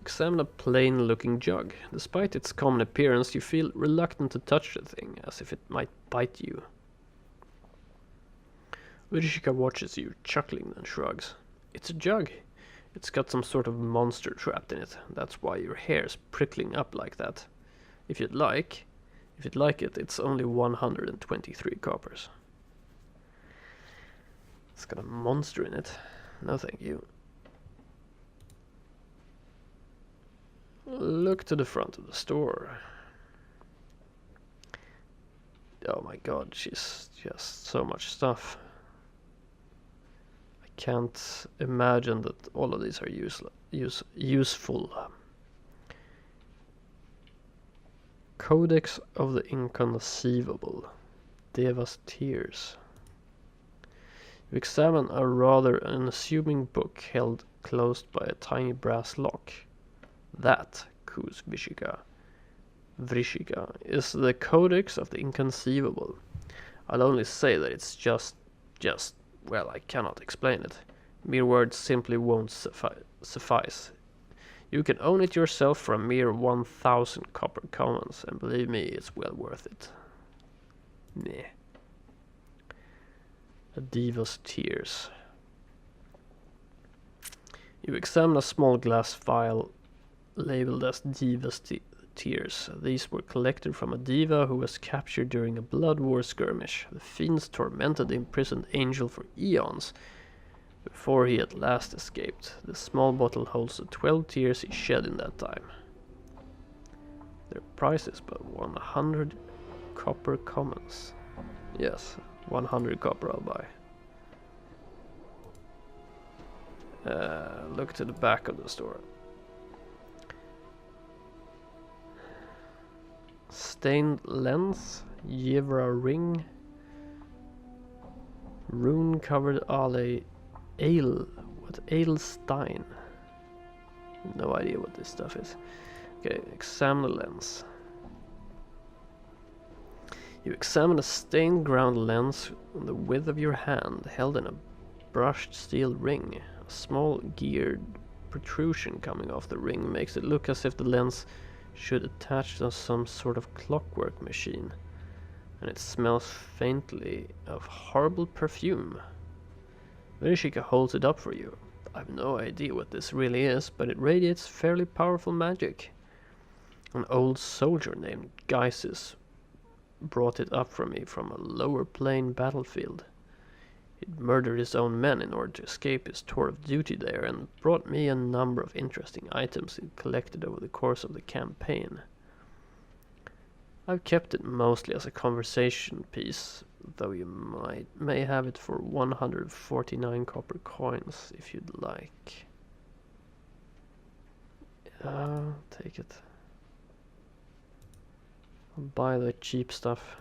Examine a plain-looking jug. Despite its common appearance, you feel reluctant to touch the thing, as if it might bite you. Vrishika watches you, chuckling, and shrugs. It's a jug. It's got some sort of monster trapped in it. That's why your hair's prickling up like that. If you'd like it, it's only 123 coppers. It's got a monster in it. No thank you. Look to the front of the store. Oh my god, she's just so much stuff. I can't imagine that all of these are useful. Codex of the Inconceivable. Deva's Tears. You examine a rather unassuming book held closed by a tiny brass lock. That, coos Vrishika, is the Codex of the Inconceivable. I'll only say that it's just, well, I cannot explain it. Mere words simply won't suffice. You can own it yourself for a mere 1,000 copper commons, and believe me, it's well worth it. Meh. A Diva's Tears. You examine a small glass vial labeled as Diva's Tears. These were collected from a diva who was captured during a blood war skirmish. The fiends tormented the imprisoned angel for eons before he at last escaped. The small bottle holds the 12 tears he shed in that time. Their price is but 100 copper commons. Yes, 100 copper I'll buy. Look to the back of the store. Stained lens, Yevra ring, rune covered Stein. No idea what this stuff is. Okay, examine the lens. You examine a stained ground lens on the width of your hand, held in a brushed steel ring. A small geared protrusion coming off the ring makes it look as if the lens should attach to some sort of clockwork machine, and it smells faintly of horrible perfume. Vrishika holds it up for you. I have no idea what this really is, but it radiates fairly powerful magic. An old soldier named Geisis brought it up for me from a lower plane battlefield. He'd murdered his own men in order to escape his tour of duty there, and brought me a number of interesting items he collected over the course of the campaign. I've kept it mostly as a conversation piece, though you may have it for 149 copper coins if you'd like. Take it. I'll buy the cheap stuff.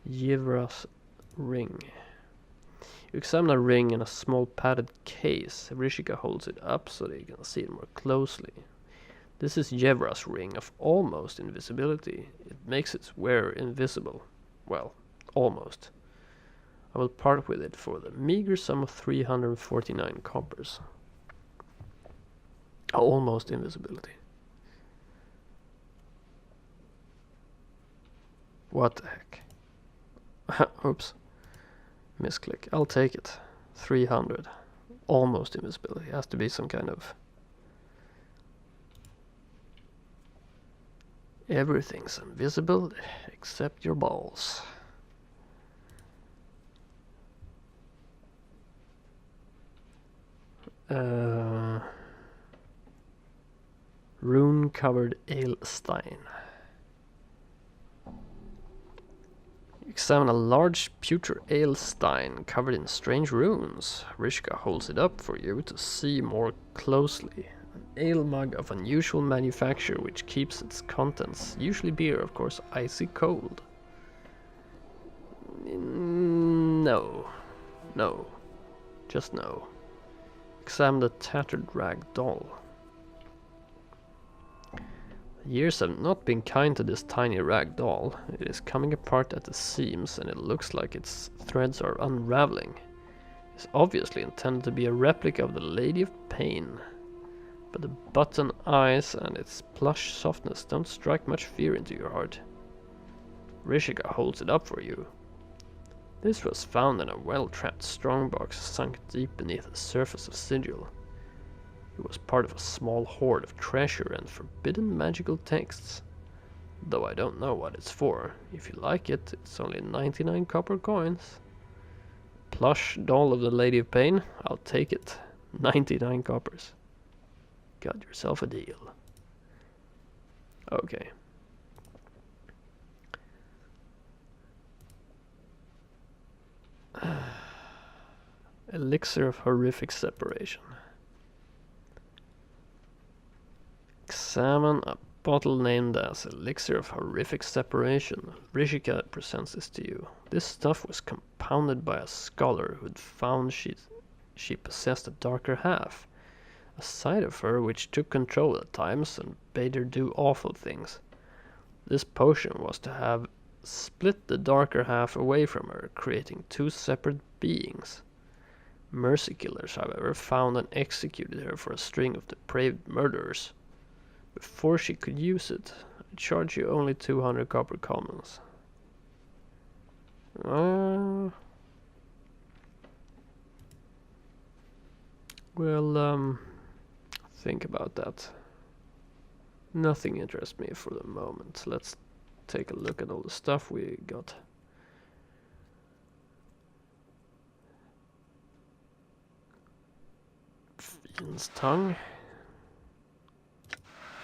Yevra's ring. You examine a ring in a small padded case. Vrishika holds it up so that you can see it more closely. This is Yevra's ring of almost invisibility. It makes its wearer invisible. Well, almost. I will part with it for the meager sum of 349 coppers. Almost invisibility. What the heck? Oops. Misclick. I'll take it. 300. Almost invisibility. Has to be some kind of Everything's invisible except your balls. Rune-covered ale stein. Examine a large pewter ale stein covered in strange runes. Rishka holds it up for you to see more closely. An ale mug of unusual manufacture which keeps its contents, usually beer of course, icy cold. No. No. Just no. Examine the tattered rag doll. Years have not been kind to this tiny rag doll. It is coming apart at the seams and it looks like its threads are unraveling. It's obviously intended to be a replica of the Lady of Pain. But the button eyes and its plush softness don't strike much fear into your heart. Rishika holds it up for you. This was found in a well-trapped strongbox sunk deep beneath the surface of Sigil. It was part of a small hoard of treasure and forbidden magical texts. Though I don't know what it's for. If you like it, it's only 99 copper coins. Plush doll of the Lady of Pain? I'll take it. 99 coppers. Got yourself a deal. Okay. Elixir of horrific separation. Examine a bottle named as Elixir of Horrific Separation. Rishika presents this to you. This stuff was compounded by a scholar who'd found she possessed a darker half. A side of her which took control at times and bade her do awful things. This potion was to have split the darker half away from her, creating two separate beings. Mercy killers, however, found and executed her for a string of depraved murderers. Before she could use it, I'd charge you only 200 copper commons. Think about that. Nothing interests me for the moment. Let's take a look at all the stuff we got. Fiend's tongue.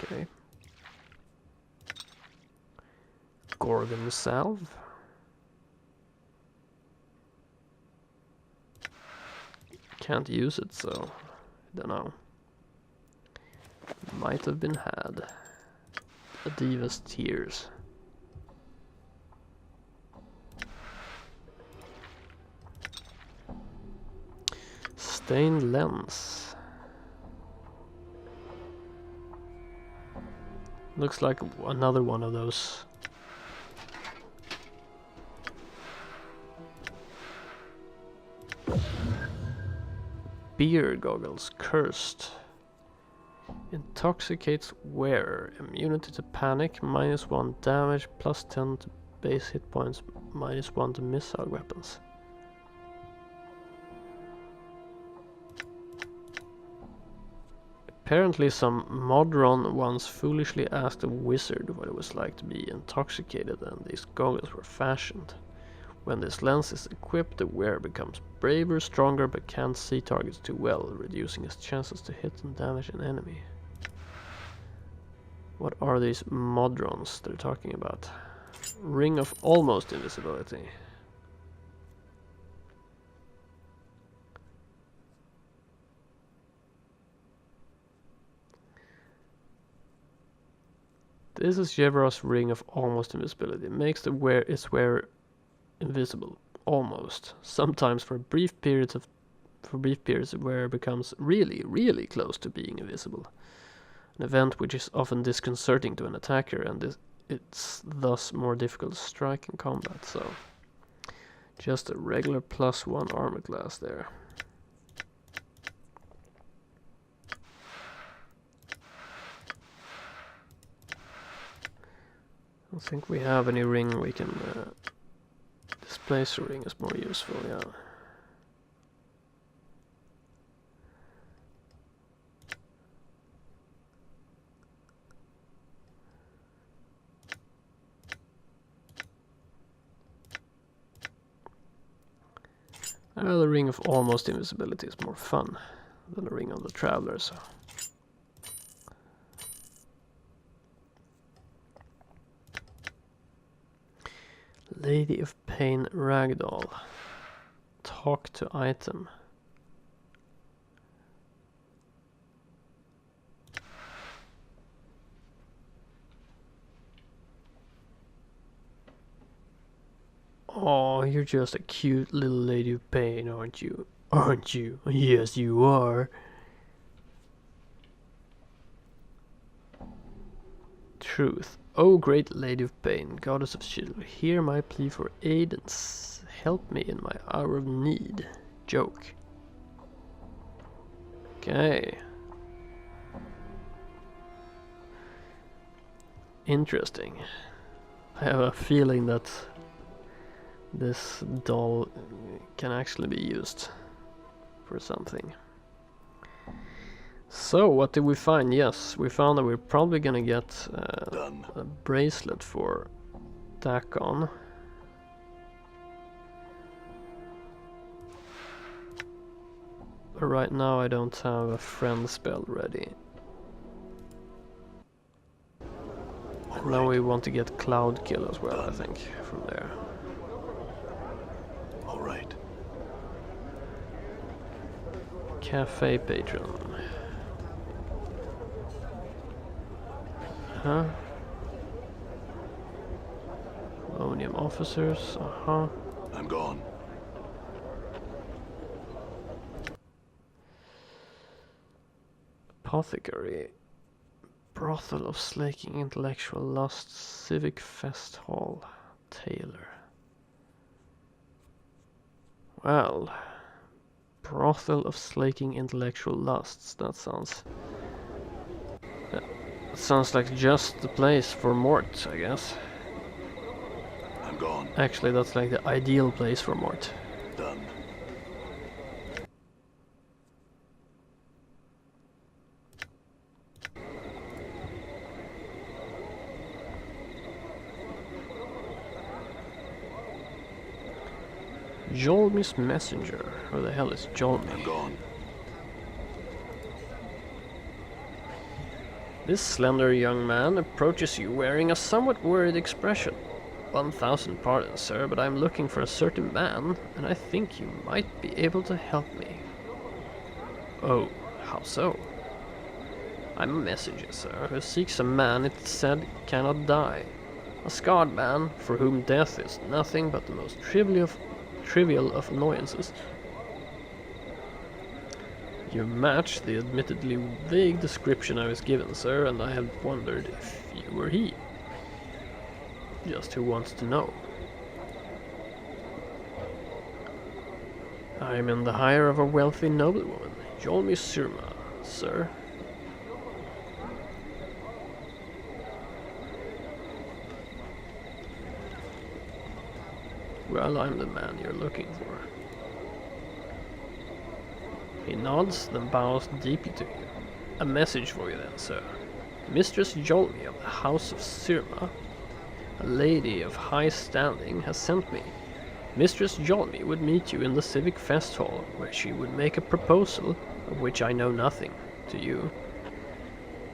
Okay. Gorgon salve. Can't use it, so I don't know. Might have been had. A Diva's Tears. Stained lens. Looks like another one of those. Beer goggles, cursed. Intoxicates wearer. Immunity to panic, -1 damage, +10 to base hit points, -1 to missile weapons. Apparently some Modron once foolishly asked a wizard what it was like to be intoxicated, and these goggles were fashioned. When this lens is equipped, the wearer becomes braver, stronger, but can't see targets too well, reducing his chances to hit and damage an enemy. What are these Modrons they're talking about? Ring of almost invisibility. This is Yevra's ring of almost invisibility. It makes the wearer invisible, almost. Sometimes for brief periods, the wearer becomes really close to being invisible. An event which is often disconcerting to an attacker, and it's thus more difficult to strike in combat. So, just a regular +1 armor class there. I don't think we have any ring we can displacer ring is more useful, yeah. The Ring of Almost Invisibility is more fun than the Ring of the Traveler, so. Lady of Pain Ragdoll. Talk to item. Oh, you're just a cute little lady of pain, aren't you? Aren't you? Yes, you are. Truth. Oh, great lady of pain, goddess of chill, hear my plea for aid and help me in my hour of need. Joke. Okay. Interesting. I have a feeling that this doll can actually be used for something. So, what did we find? Yes, we found that we're probably gonna get a bracelet for Dakon. But right now I don't have a friend spell ready. And now we want to get Cloud Kill as well, I think, from there. Alright. Cafe Patron. Huh? Ammonium Officers, I'm gone. Apothecary. Brothel of Slaking Intellectual Lust. Civic Fest Hall. Taylor. Well, Brothel of Slaking Intellectual Lusts. That sounds like just the place for Morte, I guess. I'm gone. Actually, that's like the ideal place for Morte. Done. Jolmy's messenger. Who the hell is Jolmy? I'm gone. This slender young man approaches you wearing a somewhat worried expression. 1,000 pardons, sir, but I'm looking for a certain man, and I think you might be able to help me. Oh, how so? I'm a messenger, sir, who seeks a man it said cannot die. A scarred man, for whom death is nothing but the most trivial of annoyances. You match the admittedly vague description I was given, sir, and I have wondered if you were he. Just who wants to know? I am in the hire of a wealthy noblewoman, Jolmy Surma, sir. Well, I'm the man you're looking for. He nods, then bows deeply to you. A message for you then, sir. Mistress Jolmy of the House of Surma, a lady of high standing, has sent me. Mistress Jolmy would meet you in the Civic Fest Hall, where she would make a proposal, of which I know nothing, to you.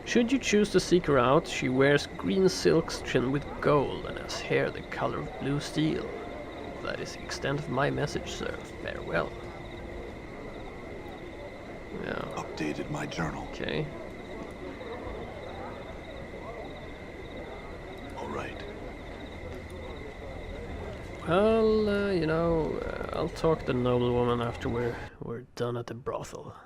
Should you choose to seek her out, she wears green silks trimmed with gold and has hair the color of blue steel. That is the extent of my message, sir. Farewell. Yeah. Updated my journal. Okay. Alright. Well, I'll talk to the noblewoman after we're done at the brothel.